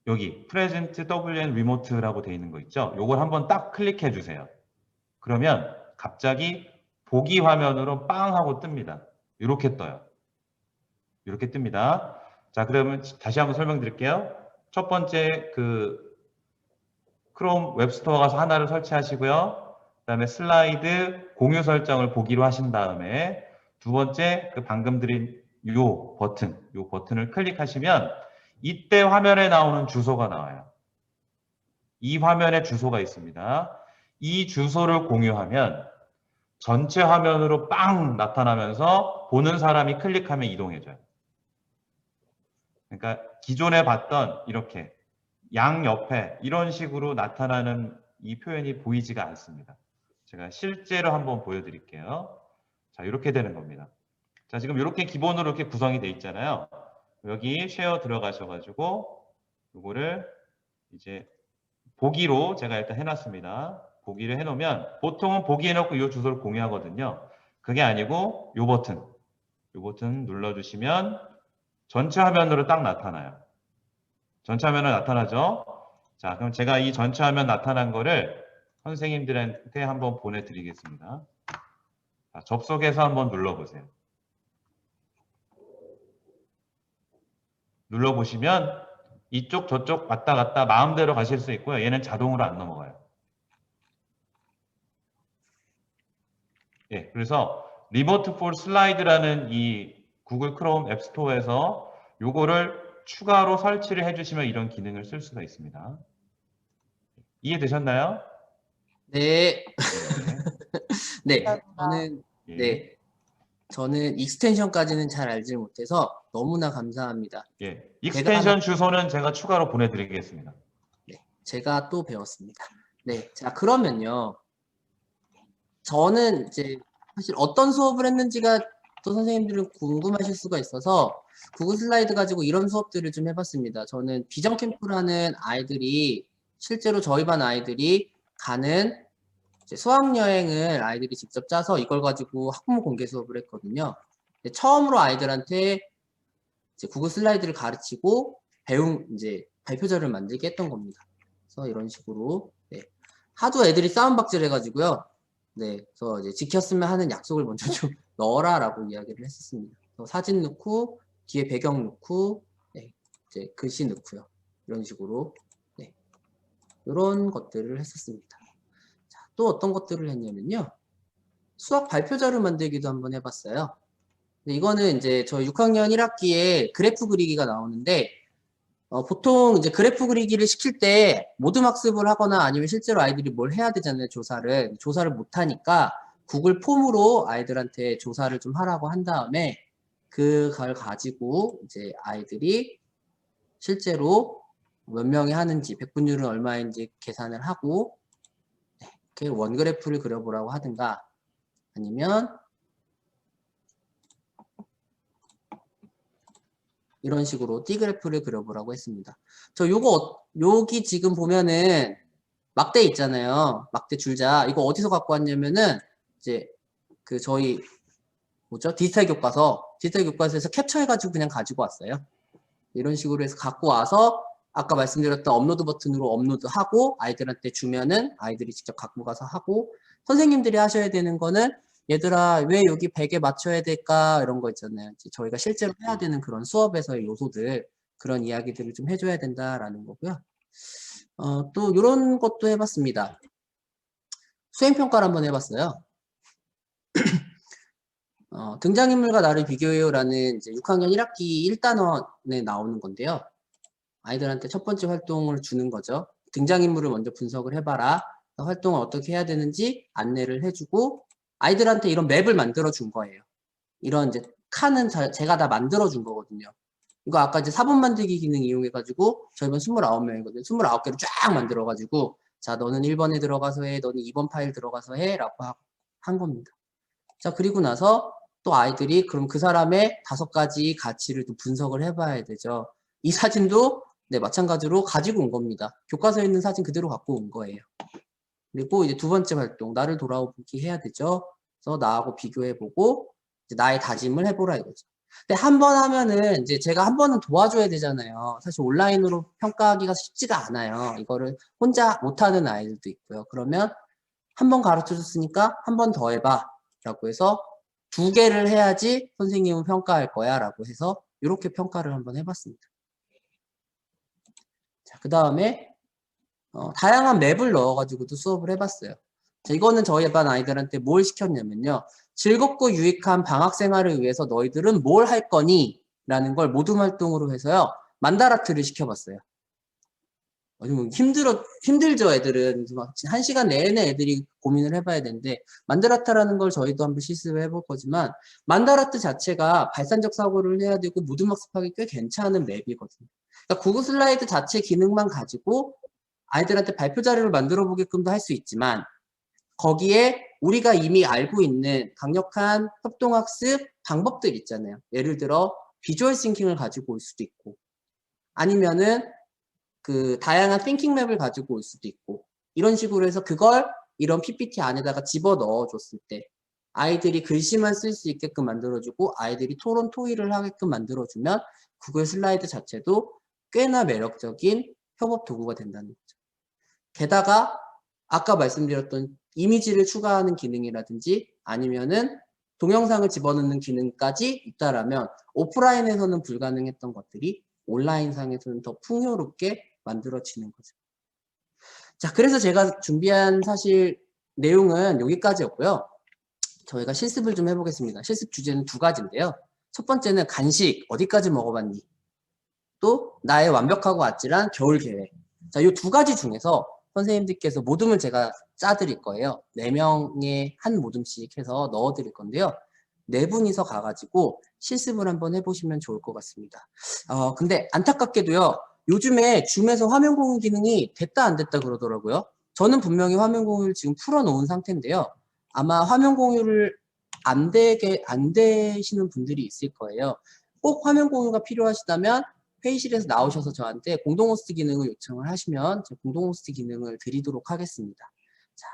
여기 프레젠트 WN 리모트라고 되어 있는 거 있죠? 요걸 한번 딱 클릭해 주세요. 그러면 갑자기 보기 화면으로 빵 하고 뜹니다. 이렇게 떠요. 이렇게 뜹니다. 자, 그러면 다시 한번 설명드릴게요. 첫 번째 크롬 웹스토어 가서 하나를 설치하시고요. 그다음에 슬라이드 공유 설정을 보기로 하신 다음에 두 번째 방금 드린 요 버튼을 클릭하시면 이때 화면에 나오는 주소가 나와요. 이 화면에 주소가 있습니다. 이 주소를 공유하면 전체 화면으로 빵 나타나면서 보는 사람이 클릭하면 이동해져요. 그러니까 기존에 봤던 이렇게 양옆에 이런 식으로 나타나는 이 표현이 보이지가 않습니다. 제가 실제로 한번 보여드릴게요. 자, 이렇게 되는 겁니다. 자, 지금 이렇게 기본으로 이렇게 구성이 돼 있잖아요. 여기 쉐어 들어가셔가지고 이거를 이제 보기로 제가 일단 해놨습니다. 보기를 해놓으면 보통은 보기 해놓고 이 주소를 공유하거든요. 그게 아니고 이 버튼 눌러주시면 전체 화면으로 딱 나타나요. 전체 화면으로 나타나죠. 자, 그럼 제가 이 전체 화면 나타난 거를 선생님들한테 한번 보내드리겠습니다. 자, 접속해서 한번 눌러보세요. 눌러보시면 이쪽 저쪽 왔다 갔다 마음대로 가실 수 있고요. 얘는 자동으로 안 넘어가요. 예, 그래서 리모트 for 슬라이드라는 이 구글 크롬 앱스토어에서 요거를 추가로 설치를 해주시면 이런 기능을 쓸 수가 있습니다. 이해되셨나요? 네. 네. 예. 네. 저는 익스텐션까지는 잘 알지 못해서 너무나 감사합니다. 예. 익스텐션 주소는 제가 추가로 보내드리겠습니다. 네. 제가 또 배웠습니다. 네. 자, 그러면요. 저는 이제 사실 어떤 수업을 했는지가 또 선생님들은 궁금하실 수가 있어서 구글 슬라이드 가지고 이런 수업들을 좀 해봤습니다. 저는 비전 캠프라는 아이들이 실제로 저희 반 아이들이 가는 이제 수학여행을 아이들이 직접 짜서 이걸 가지고 학부모 공개 수업을 했거든요. 처음으로 아이들한테 이제 구글 슬라이드를 가르치고 이제 발표자를 만들게 했던 겁니다. 그래서 이런 식으로 네. 하도 애들이 싸움박질 해가지고요. 네, 그래서 이제 지켰으면 하는 약속을 먼저 좀 넣어라라고 이야기를 했었습니다. 사진 넣고 뒤에 배경 넣고 네, 이제 글씨 넣고요. 이런 식으로 네, 이런 것들을 했었습니다. 자, 또 어떤 것들을 했냐면요. 수학 발표자료 만들기도 한번 해봤어요. 이거는 이제 저 6학년 1학기에 그래프 그리기가 나오는데 보통 이제 그래프 그리기를 시킬 때 모둠 학습을 하거나 아니면 실제로 아이들이 뭘 해야 되잖아요. 조사를 못 하니까 구글 폼으로 아이들한테 조사를 좀 하라고 한 다음에 그걸 가지고 이제 아이들이 실제로 몇 명이 하는지 백분율은 얼마인지 계산을 하고 이렇게 원그래프를 그려보라고 하든가 아니면 이런 식으로 D그래프를 그려보라고 했습니다. 저 여기 지금 보면은 막대 있잖아요. 막대 줄자. 이거 어디서 갖고 왔냐면은 이제 그 저희 뭐죠? 디지털 교과서에서 캡처해가지고 그냥 가지고 왔어요. 이런 식으로 해서 갖고 와서 아까 말씀드렸던 업로드 버튼으로 업로드하고 아이들한테 주면은 아이들이 직접 갖고 가서 하고 선생님들이 하셔야 되는 거는 얘들아 왜 여기 100에 맞춰야 될까 이런 거 있잖아요. 이제 저희가 실제로 해야 되는 그런 수업에서의 요소들 그런 이야기들을 좀 해줘야 된다라는 거고요. 또 이런 것도 해봤습니다. 수행평가를 한번 해봤어요. 등장인물과 나를 비교해요라는 이제 6학년 1학기 1단원에 나오는 건데요. 아이들한테 첫 번째 활동을 주는 거죠. 등장인물을 먼저 분석을 해봐라. 활동을 어떻게 해야 되는지 안내를 해주고 아이들한테 이런 맵을 만들어 준 거예요. 이런 이제 칸은 제가 다 만들어 준 거거든요. 이거 아까 이제 4번 만들기 기능 이용해가지고 저희는 29명이거든요. 29개를 쫙 만들어가지고 자 너는 1번에 들어가서 해, 너는 2번 파일 들어가서 해 라고 한 겁니다. 자 그리고 나서 또 아이들이 그럼 그 사람의 5가지 가치를 또 분석을 해봐야 되죠. 이 사진도 네 마찬가지로 가지고 온 겁니다. 교과서에 있는 사진 그대로 갖고 온 거예요. 그리고 이제 두 번째 활동 나를 돌아보기 해야 되죠. 그래서 나하고 비교해보고 이제 나의 다짐을 해보라 이거죠. 근데 한 번 하면은 이제 제가 한 번은 도와줘야 되잖아요. 사실 온라인으로 평가하기가 쉽지가 않아요. 이거를 혼자 못하는 아이들도 있고요. 그러면 한 번 가르쳐 줬으니까 한 번 더 해봐 라고 해서 2개를 해야지 선생님은 평가할 거야 라고 해서 이렇게 평가를 한번 해봤습니다. 자, 그 다음에 다양한 맵을 넣어가지고도 수업을 해봤어요. 자, 이거는 저희 반 아이들한테 뭘 시켰냐면요. 즐겁고 유익한 방학 생활을 위해서 너희들은 뭘 할 거니? 라는 걸 모둠 활동으로 해서요. 만다라트를 시켜봤어요. 힘들죠, 애들은. 1시간 내내 애들이 고민을 해봐야 되는데, 만다라트라는 걸 저희도 한번 실습을 해볼 거지만, 만다라트 자체가 발산적 사고를 해야 되고, 모둠 학습하기 꽤 괜찮은 맵이거든요. 그러니까 구글 슬라이드 자체 기능만 가지고, 아이들한테 발표 자료를 만들어 보게끔도 할 수 있지만, 거기에 우리가 이미 알고 있는 강력한 협동학습 방법들 있잖아요. 예를 들어, 비주얼 싱킹을 가지고 올 수도 있고, 아니면은, 그 다양한 띵킹 맵을 가지고 올 수도 있고 이런 식으로 해서 그걸 이런 PPT 안에다가 집어넣어 줬을 때 아이들이 글씨만 쓸 수 있게끔 만들어주고 아이들이 토론 토의를 하게끔 만들어주면 구글 슬라이드 자체도 꽤나 매력적인 협업 도구가 된다는 거죠. 게다가 아까 말씀드렸던 이미지를 추가하는 기능이라든지 아니면은 동영상을 집어넣는 기능까지 있다라면 오프라인에서는 불가능했던 것들이 온라인상에서는 더 풍요롭게 만들어지는 거죠. 자, 그래서 제가 준비한 사실 내용은 여기까지였고요. 저희가 실습을 좀 해보겠습니다. 실습 주제는 2가지인데요. 첫 번째는 간식 어디까지 먹어봤니? 또 나의 완벽하고 아찔한 겨울 계획. 자, 이 2가지 중에서 선생님들께서 모둠을 제가 짜드릴 거예요. 4명의 한 모둠씩 해서 넣어드릴 건데요. 4분이서 가가지고 실습을 한번 해보시면 좋을 것 같습니다. 근데 안타깝게도요. 요즘에 줌에서 화면 공유 기능이 됐다 안 됐다 그러더라고요. 저는 분명히 화면 공유를 지금 풀어놓은 상태인데요. 아마 화면 공유를 안 되시는 분들이 있을 거예요. 꼭 화면 공유가 필요하시다면 회의실에서 나오셔서 저한테 공동 호스트 기능을 요청을 하시면 제가 공동 호스트 기능을 드리도록 하겠습니다. 자,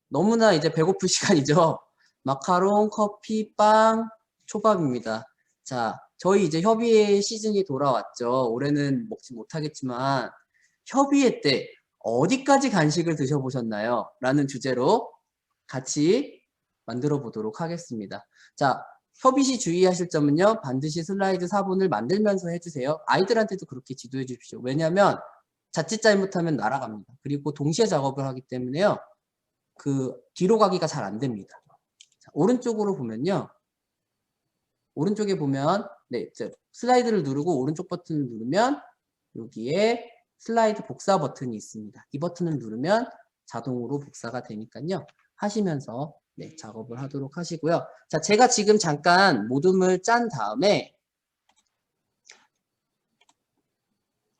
너무나 이제 배고플 시간이죠. 마카롱, 커피, 빵, 초밥입니다. 자, 저희 이제 협의회 시즌이 돌아왔죠. 올해는 먹지 못하겠지만 협의회 때 어디까지 간식을 드셔보셨나요? 라는 주제로 같이 만들어 보도록 하겠습니다. 자, 협의 시 주의하실 점은요. 반드시 슬라이드 4분을 만들면서 해주세요. 아이들한테도 그렇게 지도해 주십시오. 왜냐하면 자칫 잘못하면 날아갑니다. 그리고 동시에 작업을 하기 때문에요. 그 뒤로 가기가 잘 안 됩니다. 자, 오른쪽으로 보면요. 오른쪽에 보면 네, 슬라이드를 누르고 오른쪽 버튼을 누르면 여기에 슬라이드 복사 버튼이 있습니다. 이 버튼을 누르면 자동으로 복사가 되니까요. 하시면서 네, 작업을 하도록 하시고요. 자, 제가 지금 잠깐 모둠을 짠 다음에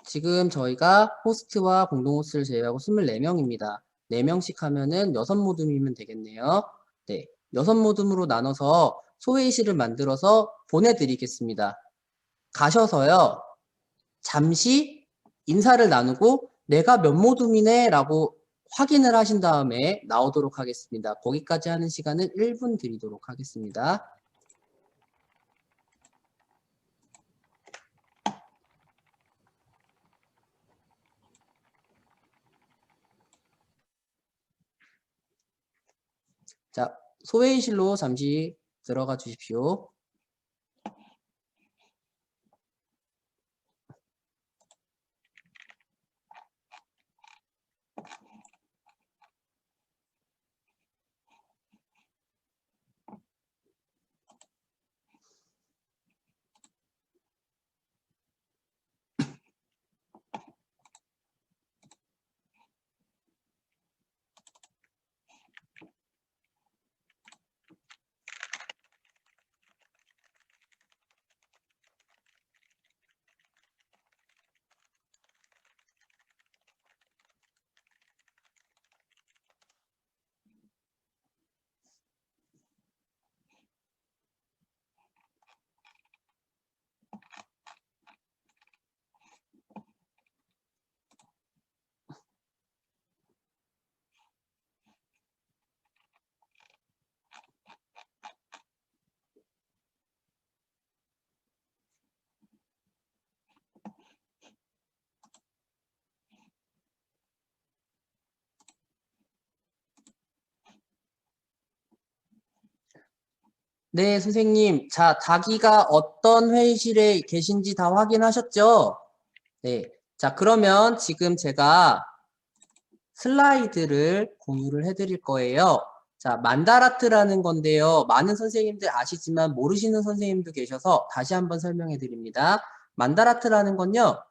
지금 저희가 호스트와 공동 호스트를 제외하고 24명입니다. 4명씩 하면은 6모둠이면 되겠네요. 네, 6모둠으로 나눠서 소회의실을 만들어서 보내드리겠습니다. 가셔서요. 잠시 인사를 나누고 내가 몇 모둠이네 라고 확인을 하신 다음에 나오도록 하겠습니다. 거기까지 하는 시간은 1분 드리도록 하겠습니다. 자, 소회의실로 잠시 들어가 주십시오. 네, 선생님. 자, 닭이가 어떤 회의실에 계신지 다 확인하셨죠? 네. 자, 그러면 지금 제가 슬라이드를 공유를 해드릴 거예요. 자, 만다라트라는 건데요. 많은 선생님들 아시지만 모르시는 선생님도 계셔서 다시 한번 설명해 드립니다. 만다라트라는 건요.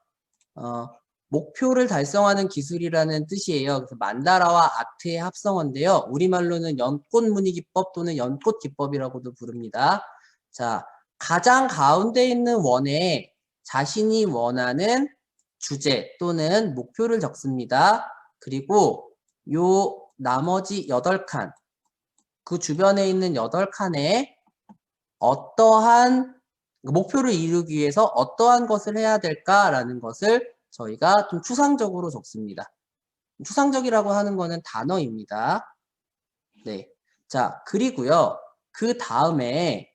목표를 달성하는 기술이라는 뜻이에요. 그래서 만다라와 아트의 합성어인데요. 우리말로는 연꽃무늬 기법 또는 연꽃 기법이라고도 부릅니다. 자, 가장 가운데 있는 원에 자신이 원하는 주제 또는 목표를 적습니다. 그리고 요 나머지 8칸, 그 주변에 있는 8칸에 어떠한 목표를 이루기 위해서 어떠한 것을 해야 될까라는 것을 저희가 좀 추상적으로 적습니다. 추상적이라고 하는 거는 단어입니다. 네. 자, 그리고요. 그 다음에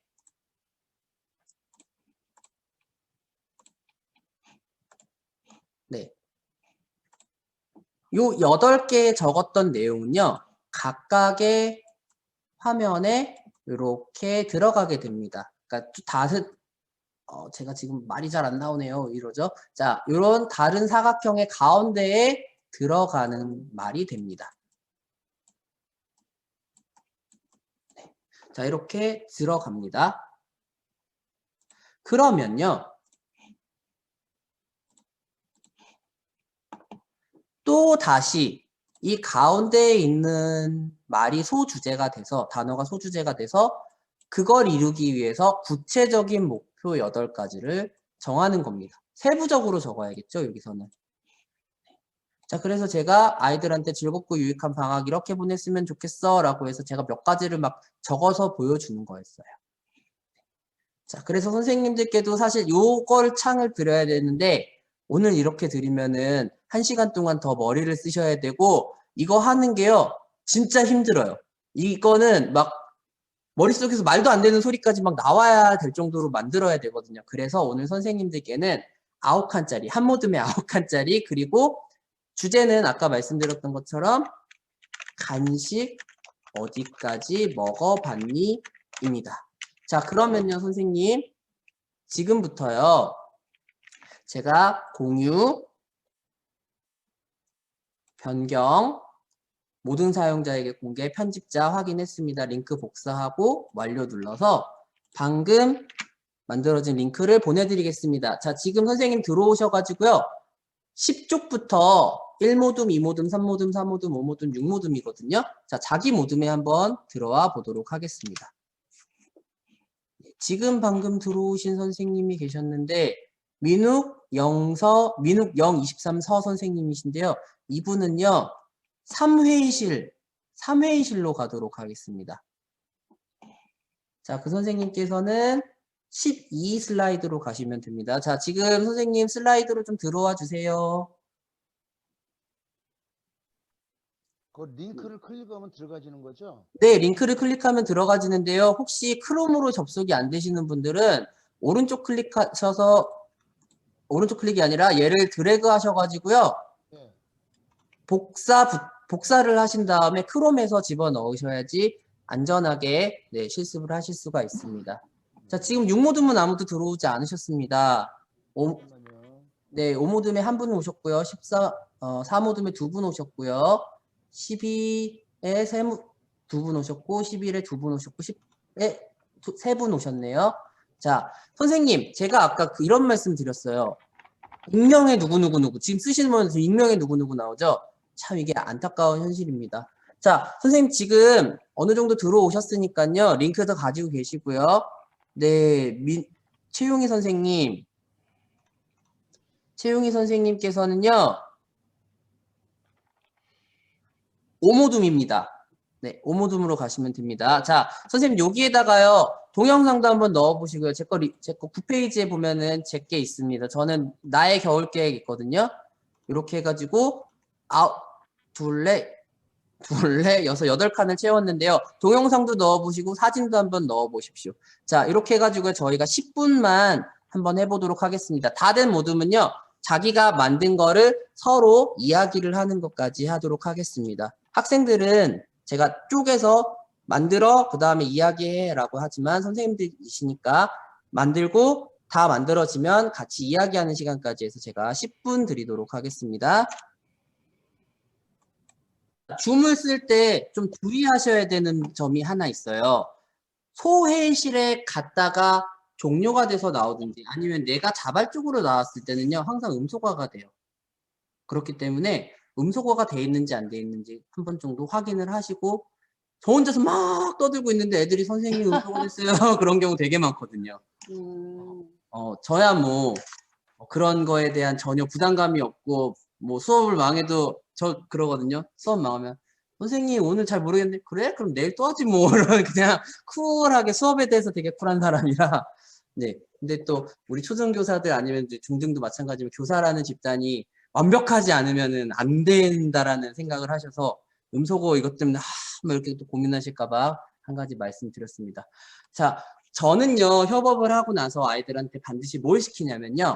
네. 요 8개에 적었던 내용은요. 각각의 화면에 이렇게 들어가게 됩니다. 그러니까 제가 지금 말이 잘 안 나오네요. 이러죠. 자, 이런 다른 사각형의 가운데에 들어가는 말이 됩니다. 네. 자, 이렇게 들어갑니다. 그러면요. 또 다시 이 가운데에 있는 말이 소주제가 돼서, 단어가 소주제가 돼서 그걸 이루기 위해서 구체적인 목표 8가지를 정하는 겁니다. 세부적으로 적어야겠죠, 여기서는. 자, 그래서 제가 아이들한테 즐겁고 유익한 방학 이렇게 보냈으면 좋겠어 라고 해서 제가 몇 가지를 막 적어서 보여주는 거였어요. 자, 그래서 선생님들께도 사실 요걸 창을 드려야 되는데 오늘 이렇게 드리면은 1시간 동안 더 머리를 쓰셔야 되고 이거 하는 게요 진짜 힘들어요. 이거는 막 머릿속에서 말도 안 되는 소리까지 막 나와야 될 정도로 만들어야 되거든요. 그래서 오늘 선생님들께는 9칸짜리, 한 모둠에 9칸짜리, 그리고 주제는 아까 말씀드렸던 것처럼 간식 어디까지 먹어봤니? 입니다. 자, 그러면요, 선생님. 지금부터요. 제가 공유, 변경, 모든 사용자에게 공개, 편집자 확인했습니다. 링크 복사하고 완료 눌러서 방금 만들어진 링크를 보내드리겠습니다. 자, 지금 선생님 들어오셔가지고요. 10쪽부터 1모둠, 2모둠, 3모둠, 4모둠, 5모둠, 6모둠이거든요. 자, 자기 모둠에 한번 들어와 보도록 하겠습니다. 지금 방금 들어오신 선생님이 계셨는데 민욱 023서 선생님이신데요. 이분은요. 3회의실로 가도록 하겠습니다. 자, 그 선생님께서는 12 슬라이드로 가시면 됩니다. 자, 지금 선생님 슬라이드로 좀 들어와 주세요. 그 링크를 클릭하면 들어가지는 거죠? 네, 링크를 클릭하면 들어가지는데요. 혹시 크롬으로 접속이 안 되시는 분들은 오른쪽 클릭하셔서 오른쪽 클릭이 아니라 얘를 드래그 하셔가지고요. 네. 복사를 하신 다음에 크롬에서 집어넣으셔야지 안전하게 네, 실습을 하실 수가 있습니다. 자, 지금 6모둠은 아무도 들어오지 않으셨습니다. 잠깐만요. 네, 5모둠에 한 분 오셨고요. 4모둠에 2분 오셨고요. 12에 2분 오셨고, 11에 2분 오셨고, 10에 3분 오셨네요. 자, 선생님, 제가 아까 이런 말씀 드렸어요. 익명의 누구누구누구. 지금 쓰시는 분은 익명의 누구누구 나오죠? 참 이게 안타까운 현실입니다. 자, 선생님 지금 어느 정도 들어오셨으니까요. 링크 더 가지고 계시고요. 네, 최용희 선생님께서는요. 5모둠입니다. 네, 5모둠으로 가시면 됩니다. 자, 선생님 여기에다가요. 동영상도 한번 넣어보시고요. 제 거 9페이지에 보면은 제게 있습니다. 저는 나의 겨울 계획 있거든요. 이렇게 해가지고 둘레, 여섯, 8칸을 채웠는데요. 동영상도 넣어보시고 사진도 한번 넣어보십시오. 자, 이렇게 해가지고 저희가 10분만 한번 해보도록 하겠습니다. 다 된 모둠은요. 자기가 만든 거를 서로 이야기를 하는 것까지 하도록 하겠습니다. 학생들은 제가 쪼개서 만들어 그 다음에 이야기해 라고 하지만 선생님들이시니까 만들고 다 만들어지면 같이 이야기하는 시간까지 해서 제가 10분 드리도록 하겠습니다. 줌을 쓸 때 좀 주의하셔야 되는 점이 하나 있어요. 소회의실에 갔다가 종료가 돼서 나오든지 아니면 내가 자발적으로 나왔을 때는요. 항상 음소거가 돼요. 그렇기 때문에 음소거가 돼 있는지 안 돼 있는지 한 번 정도 확인을 하시고 저 혼자서 막 떠들고 있는데 애들이 선생님 음소거됐어요. 그런 경우 되게 많거든요. 저야 뭐 그런 거에 대한 전혀 부담감이 없고 뭐 수업을 망해도 저 그러거든요. 수업 망하면 선생님 오늘 잘 모르겠는데 그래? 그럼 내일 또 하지 뭐. 그냥 쿨하게 수업에 대해서 되게 쿨한 사람이라 네. 근데 또 우리 초등교사들 아니면 이제 중등도 마찬가지로 교사라는 집단이 완벽하지 않으면은 안 된다라는 생각을 하셔서 음소거 이것 때문에 뭐 이렇게 또 고민하실까봐 한 가지 말씀드렸습니다. 자, 저는요 협업을 하고 나서 아이들한테 반드시 뭘 시키냐면요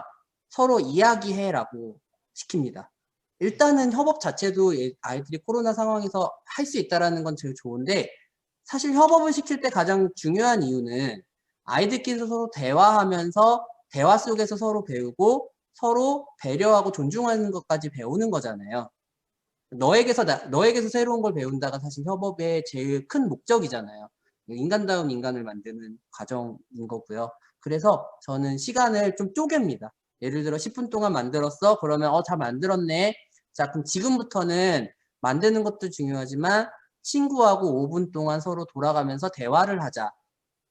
서로 이야기해라고 시킵니다. 일단은 협업 자체도 아이들이 코로나 상황에서 할 수 있다라는 건 제일 좋은데 사실 협업을 시킬 때 가장 중요한 이유는 아이들끼리 서로 대화하면서 대화 속에서 서로 배우고 서로 배려하고 존중하는 것까지 배우는 거잖아요. 너에게서 새로운 걸 배운다가 사실 협업의 제일 큰 목적이잖아요. 인간다운 인간을 만드는 과정인 거고요. 그래서 저는 시간을 좀 쪼갭니다. 예를 들어 10분 동안 만들었어. 그러면 잘 만들었네. 자, 그럼 지금부터는 만드는 것도 중요하지만 친구하고 5분 동안 서로 돌아가면서 대화를 하자.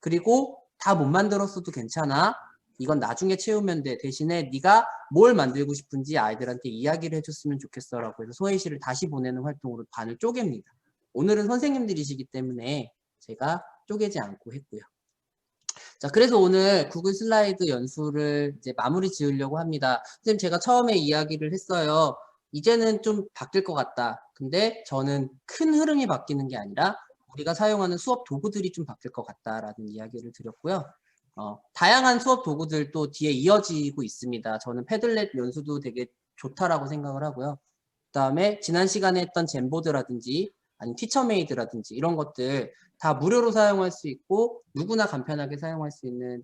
그리고 다 못 만들었어도 괜찮아. 이건 나중에 채우면 돼. 대신에 네가 뭘 만들고 싶은지 아이들한테 이야기를 해줬으면 좋겠어 라고 해서 소회의실을 다시 보내는 활동으로 반을 쪼갭니다. 오늘은 선생님들이시기 때문에 제가 쪼개지 않고 했고요. 자, 그래서 오늘 구글 슬라이드 연수를 이제 마무리 지으려고 합니다. 선생님 제가 처음에 이야기를 했어요. 이제는 좀 바뀔 것 같다. 근데 저는 큰 흐름이 바뀌는 게 아니라 우리가 사용하는 수업 도구들이 좀 바뀔 것 같다라는 이야기를 드렸고요. 다양한 수업 도구들도 뒤에 이어지고 있습니다. 저는 패들렛 연수도 되게 좋다라고 생각을 하고요. 그 다음에 지난 시간에 했던 젠보드라든지 아니면 티처메이드라든지 이런 것들 다 무료로 사용할 수 있고 누구나 간편하게 사용할 수 있는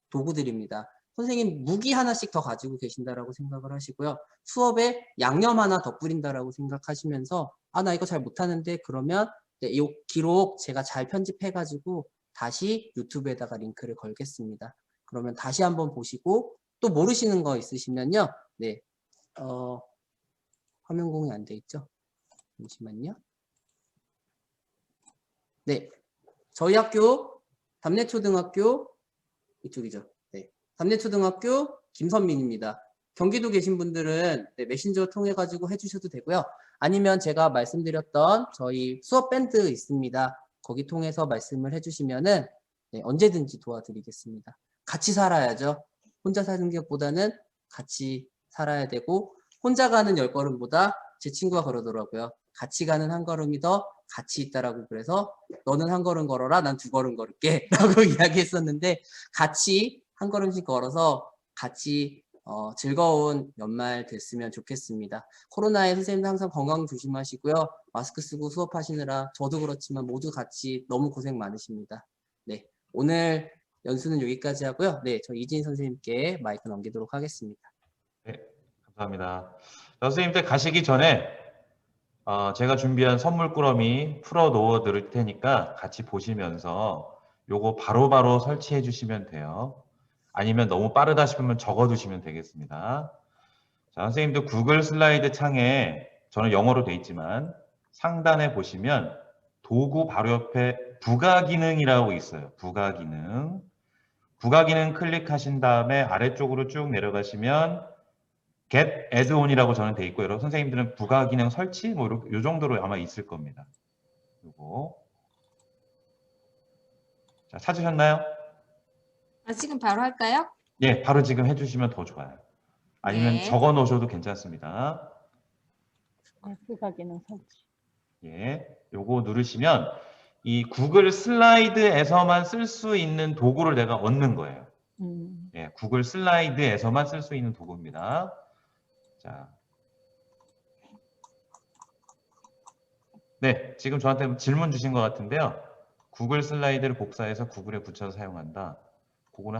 도구들입니다. 선생님 무기 하나씩 더 가지고 계신다라고 생각을 하시고요. 수업에 양념 하나 더 뿌린다라고 생각하시면서 아, 나 이거 잘 못하는데 그러면 이 기록 제가 잘 편집해가지고 다시 유튜브에다가 링크를 걸겠습니다. 그러면 다시 한번 보시고 또 모르시는 거 있으시면요. 네, 화면 공유 안 돼 있죠? 잠시만요. 네, 저희 학교 담내초등학교 이쪽이죠. 네, 담내초등학교 김선민입니다. 경기도 계신 분들은 네, 메신저 통해 가지고 해주셔도 되고요. 아니면 제가 말씀드렸던 저희 수업 밴드 있습니다. 거기 통해서 말씀을 해주시면은 네, 언제든지 도와드리겠습니다. 같이 살아야죠. 혼자 사는 것보다는 같이 살아야 되고 혼자 가는 10걸음보다 제 친구가 그러더라고요. 같이 가는 한 걸음이 더 가치 있다라고 그래서 너는 한 걸음 걸어라 난 2걸음 걸을게 라고 이야기했었는데 같이 한 걸음씩 걸어서 같이 즐거운 연말 됐으면 좋겠습니다. 코로나에 선생님도 항상 건강 조심하시고요. 마스크 쓰고 수업하시느라 저도 그렇지만 모두 같이 너무 고생 많으십니다. 네, 오늘 연수는 여기까지 하고요. 네, 저 이진 선생님께 마이크 넘기도록 하겠습니다. 네, 감사합니다. 선생님들 가시기 전에 제가 준비한 선물 꾸러미 풀어 놓아 드릴 테니까 같이 보시면서 요거 바로바로 설치해 주시면 돼요. 아니면 너무 빠르다 싶으면 적어 두시면 되겠습니다. 자, 선생님도 구글 슬라이드 창에 저는 영어로 돼 있지만 상단에 보시면 도구 바로 옆에 부가 기능이라고 있어요. 부가 기능. 부가 기능 클릭하신 다음에 아래쪽으로 쭉 내려가시면 get add-on이라고 저는 돼 있고요. 여러분 선생님들은 부가 기능 설치 뭐 요 정도로 아마 있을 겁니다. 요거. 자, 찾으셨나요? 지금 바로 할까요? 예, 바로 지금 해주시면 더 좋아요. 아니면 네. 적어 놓으셔도 괜찮습니다. 부가 기능 설치. 예, 요거 누르시면 이 구글 슬라이드에서만 쓸 수 있는 도구를 내가 얻는 거예요. 예, 구글 슬라이드에서만 쓸 수 있는 도구입니다. 자, 네, 지금 저한테 질문 주신 것 같은데요. 구글 슬라이드를 복사해서 구글에 붙여서 사용한다. 그거는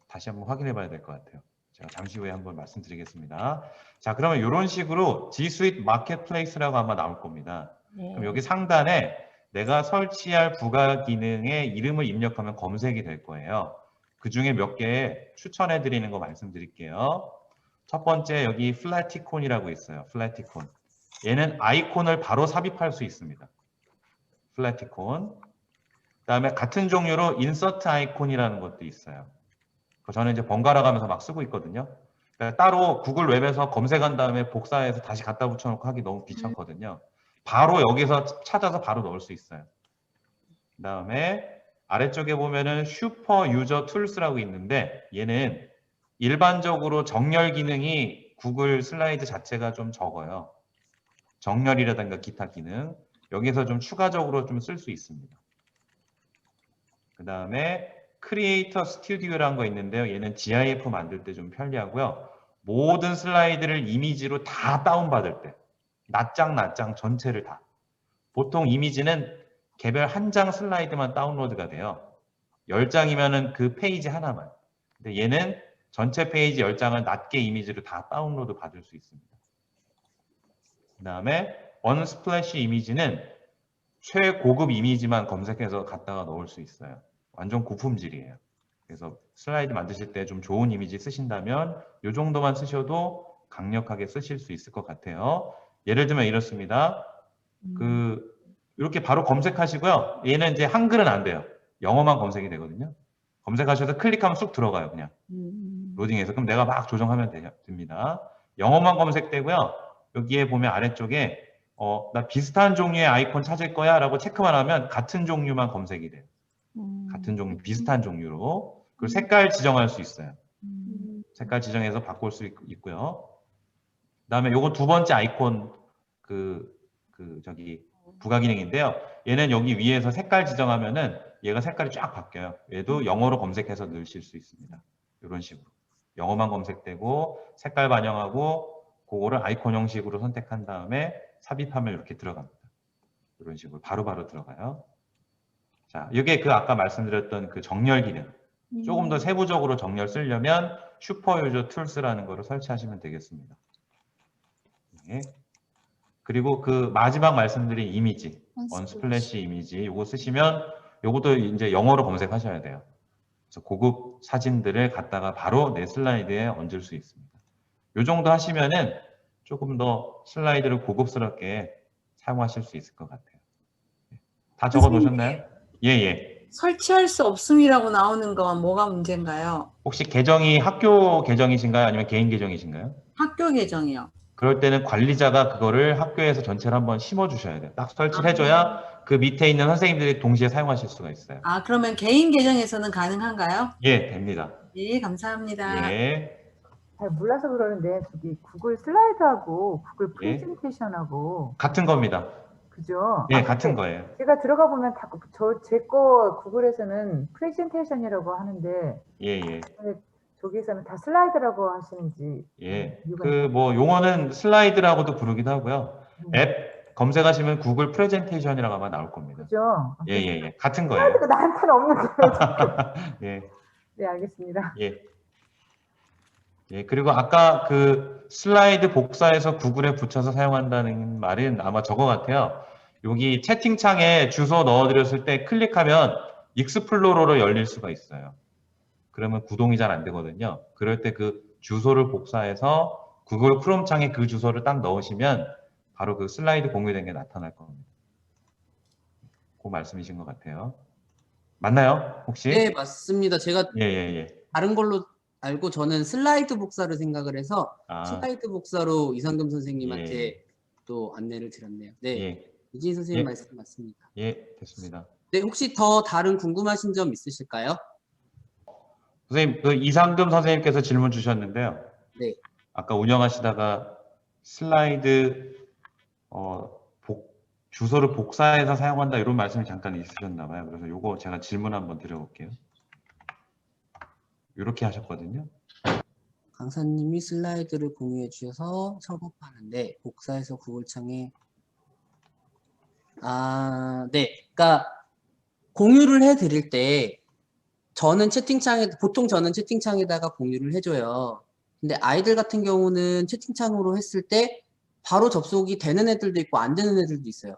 다시 한번 확인해 봐야 될 것 같아요. 제가 잠시 후에 한번 말씀드리겠습니다. 자, 그러면 이런 식으로 G Suite 마켓플레이스라고 아마 나올 겁니다. 네. 그럼 여기 상단에 내가 설치할 부가 기능의 이름을 입력하면 검색이 될 거예요. 그 중에 몇 개 추천해 드리는 거 말씀드릴게요. 첫 번째 여기 플래티콘이라고 있어요. 플래티콘. 얘는 아이콘을 바로 삽입할 수 있습니다. 플래티콘. 그다음에 같은 종류로 인서트 아이콘이라는 것도 있어요. 저는 이제 번갈아 가면서 막 쓰고 있거든요. 그러니까 따로 구글 웹에서 검색한 다음에 복사해서 다시 갖다 붙여놓고 하기 너무 귀찮거든요. 바로 여기서 찾아서 바로 넣을 수 있어요. 그다음에 아래쪽에 보면은 슈퍼 유저 툴스라고 있는데 얘는 일반적으로 정렬 기능이 구글 슬라이드 자체가 좀 적어요. 정렬이라든가 기타 기능. 여기서 좀 추가적으로 좀 쓸 수 있습니다. 그 다음에 크리에이터 스튜디오라는 거 있는데요. 얘는 GIF 만들 때 좀 편리하고요. 모든 슬라이드를 이미지로 다 다운받을 때 낱장 전체를 다. 보통 이미지는 개별 한 장 슬라이드만 다운로드가 돼요. 10장이면은 그 페이지 하나만. 근데 얘는 전체 페이지 10장을 낱개 이미지로 다 다운로드 받을 수 있습니다. 그 다음에 언스플래시 이미지는 최고급 이미지만 검색해서 갖다가 넣을 수 있어요. 완전 고품질이에요. 그래서 슬라이드 만드실 때 좀 좋은 이미지 쓰신다면 이 정도만 쓰셔도 강력하게 쓰실 수 있을 것 같아요. 예를 들면 이렇습니다. 이렇게 바로 검색하시고요. 얘는 이제 한글은 안 돼요. 영어만 검색이 되거든요. 검색하셔서 클릭하면 쑥 들어가요. 그냥 로딩해서. 그럼 내가 막 조정하면 됩니다. 영어만 검색되고요. 여기에 보면 아래쪽에 나 비슷한 종류의 아이콘 찾을 거야 라고 체크만 하면 같은 종류만 검색이 돼요. 같은 종류, 비슷한 종류로. 그리고 색깔 지정할 수 있어요. 색깔 지정해서 바꿀 수 있고요. 그 다음에 요거 두 번째 아이콘 부가 기능인데요. 얘는 여기 위에서 색깔 지정하면은 얘가 색깔이 쫙 바뀌어요. 얘도 영어로 검색해서 넣으실 수 있습니다. 이런 식으로. 영어만 검색되고 색깔 반영하고 그거를 아이콘 형식으로 선택한 다음에 삽입하면 이렇게 들어갑니다. 이런 식으로 바로바로 들어가요. 자, 이게 그 아까 말씀드렸던 그 정렬 기능. 조금 더 세부적으로 정렬 쓰려면 슈퍼 유저 툴스라는 거를 설치하시면 되겠습니다. 네. 그리고 그 마지막 말씀드린 이미지, 언스플래시 이미지, 요거 쓰시면 요것도 이제 영어로 검색하셔야 돼요. 그래서 고급 사진들을 갖다가 바로 내 슬라이드에 얹을 수 있습니다. 요 정도 하시면은 조금 더 슬라이드를 고급스럽게 사용하실 수 있을 것 같아요. 다 적어 놓으셨나요? 예, 예. 설치할 수 없음이라고 나오는 건 뭐가 문제인가요? 혹시 계정이 학교 계정이신가요? 아니면 개인 계정이신가요? 학교 계정이요. 그럴 때는 관리자가 그거를 학교에서 전체를 한번 심어 주셔야 돼요. 딱 설치를 해줘야 그 밑에 있는 선생님들이 동시에 사용하실 수가 있어요. 아, 그러면 개인 계정에서는 가능한가요? 예, 됩니다. 예, 감사합니다. 예, 잘 몰라서 그러는데 저기 구글 슬라이드하고 구글 예. 프레젠테이션하고 같은 겁니다. 그죠? 예, 아, 같은 근데 거예요. 제가 들어가 보면 자꾸 제 거 구글에서는 프레젠테이션이라고 하는데 예, 예. 저기에서는 다 슬라이드라고 하시는지 예. 이유가 그 뭐 용어는 슬라이드라고도 부르기도 하고요. 앱 검색하시면 구글 프레젠테이션이라고 아마 나올 겁니다. 그죠? 예, 예, 예. 같은 거예요. 슬라이드가 나한테는 없는 거예요. 예, 네, 알겠습니다. 예. 예, 그리고 아까 그 슬라이드 복사해서 구글에 붙여서 사용한다는 말은 아마 저거 같아요. 여기 채팅창에 주소 넣어드렸을 때 클릭하면 익스플로러로 열릴 수가 있어요. 그러면 구동이 잘 안 되거든요. 그럴 때 그 주소를 복사해서 구글 크롬 창에 그 주소를 딱 넣으시면 바로 그 슬라이드 공유된 게 나타날 겁니다. 그 말씀이신 것 같아요. 맞나요? 혹시? 네, 맞습니다. 제가 예, 예, 예. 다른 걸로 알고 저는 슬라이드 복사를 생각을 해서 아, 슬라이드 복사로 이상금 선생님한테 또 안내를 드렸네요. 네, 예, 이진 선생님 예. 말씀 맞습니다. 예, 됐습니다. 네, 혹시 더 다른 궁금하신 점 있으실까요? 선생님, 그 이상금 선생님께서 질문 주셨는데요. 네. 아까 운영하시다가 슬라이드 주소를 복사해서 사용한다 이런 말씀이 잠깐 있으셨나 봐요. 그래서 요거 제가 질문 한번 드려볼게요. 이렇게 하셨거든요. 강사님이 슬라이드를 공유해 주셔서 협업하는데 복사해서 구글창에 네, 그러니까 공유를 해드릴 때 보통 저는 채팅창에다가 공유를 해줘요. 근데 아이들 같은 경우는 채팅창으로 했을 때 바로 접속이 되는 애들도 있고 안 되는 애들도 있어요.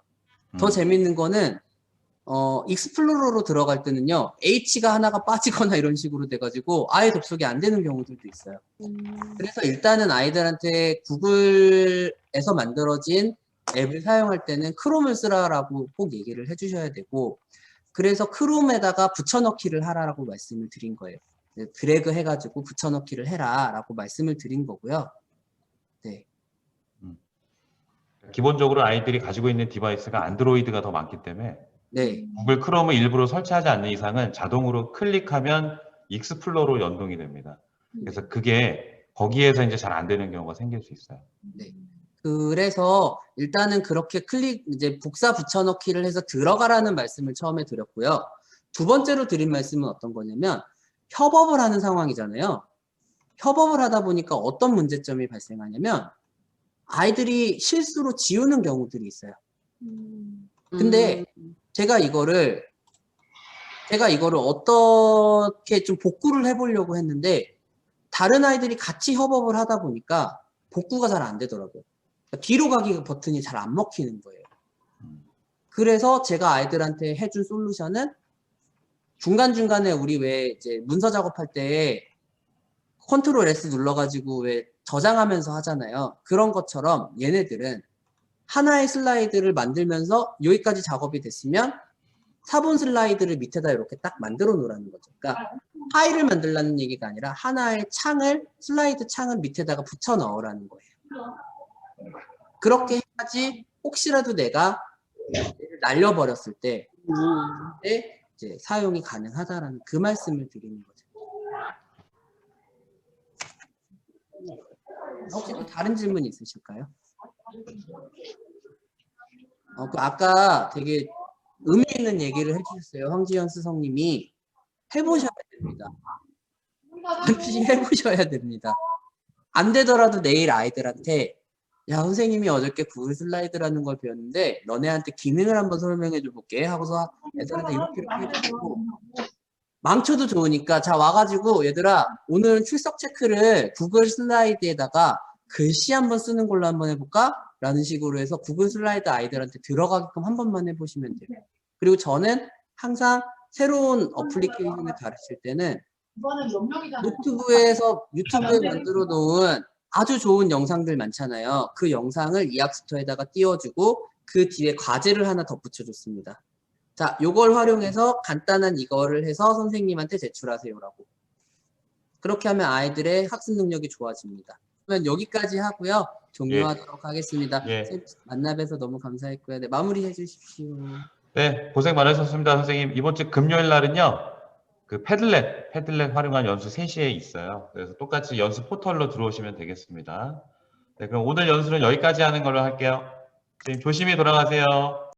더 재밌는 거는 익스플로러로 들어갈 때는요, H가 하나가 빠지거나 이런 식으로 돼가지고 아예 접속이 안 되는 경우들도 있어요. 그래서 일단은 아이들한테 구글에서 만들어진 앱을 사용할 때는 크롬을 쓰라라고 꼭 얘기를 해주셔야 되고, 그래서 크롬에다가 붙여넣기를 하라고 말씀을 드린 거예요. 드래그 해가지고 붙여넣기를 해라라고 말씀을 드린 거고요. 네. 기본적으로 아이들이 가지고 있는 디바이스가 안드로이드가 더 많기 때문에 네. 구글 크롬을 일부러 설치하지 않는 이상은 자동으로 클릭하면 익스플로러로 연동이 됩니다. 그래서 그게 거기에서 이제 잘 안 되는 경우가 생길 수 있어요. 네. 그래서 일단은 그렇게 이제 복사 붙여넣기를 해서 들어가라는 말씀을 처음에 드렸고요. 두 번째로 드린 말씀은 어떤 거냐면 협업을 하는 상황이잖아요. 협업을 하다 보니까 어떤 문제점이 발생하냐면 아이들이 실수로 지우는 경우들이 있어요. 근데 제가 이거를 어떻게 좀 복구를 해보려고 했는데 다른 아이들이 같이 협업을 하다 보니까 복구가 잘 안 되더라고요. 그러니까 뒤로 가기 버튼이 잘 안 먹히는 거예요. 그래서 제가 아이들한테 해준 솔루션은 중간중간에 우리 왜 이제 문서 작업할 때 컨트롤 S 눌러가지고 왜 저장하면서 하잖아요. 그런 것처럼 얘네들은 하나의 슬라이드를 만들면서 여기까지 작업이 됐으면 4번 슬라이드를 밑에다 이렇게 딱 만들어 놓으라는 거죠. 그러니까 파일을 만들라는 얘기가 아니라 하나의 슬라이드 창을 밑에다가 붙여 넣으라는 거예요. 그렇게 해야지 혹시라도 내가 날려버렸을 때 이제 사용이 가능하다라는 그 말씀을 드리는 거죠. 혹시 또 다른 질문 있으실까요? 아까 되게 의미 있는 얘기를 해주셨어요. 황지연 스성님이 해보셔야 됩니다. 반드시 해보셔야 됩니다. 안 되더라도 내일 아이들한테 야, 선생님이 어저께 구글 슬라이드라는 걸 배웠는데 너네한테 기능을 한번 설명해 줘 볼게 하고서 애들한테 이렇게 해주고 망쳐도 좋으니까 자 와가지고 얘들아 오늘 출석 체크를 구글 슬라이드에다가 글씨 한번 쓰는 걸로 한번 해볼까? 라는 식으로 해서 구글 슬라이드 아이들한테 들어가게끔 한 번만 해보시면 돼요. 그리고 저는 항상 새로운 어플리케이션을 가르칠 때는 노트북에서 유튜브에 만들어 놓은 아주 좋은 영상들 많잖아요. 그 영상을 이학스토어에다가 띄워주고 그 뒤에 과제를 하나 덧붙여 줬습니다. 자, 요걸 활용해서 간단한 이거를 해서 선생님한테 제출하세요라고. 그렇게 하면 아이들의 학습 능력이 좋아집니다. 그러면 여기까지 하고요. 종료하도록 하겠습니다. 예. 선생님, 만나 뵈서 너무 감사했고요. 네, 마무리해 주십시오. 네, 고생 많으셨습니다, 선생님. 이번 주 금요일 날은요, 그 패들렛 활용한 연수 3시에 있어요. 그래서 똑같이 연수 포털로 들어오시면 되겠습니다. 네, 그럼 오늘 연수는 여기까지 하는 걸로 할게요. 선생님 조심히 돌아가세요.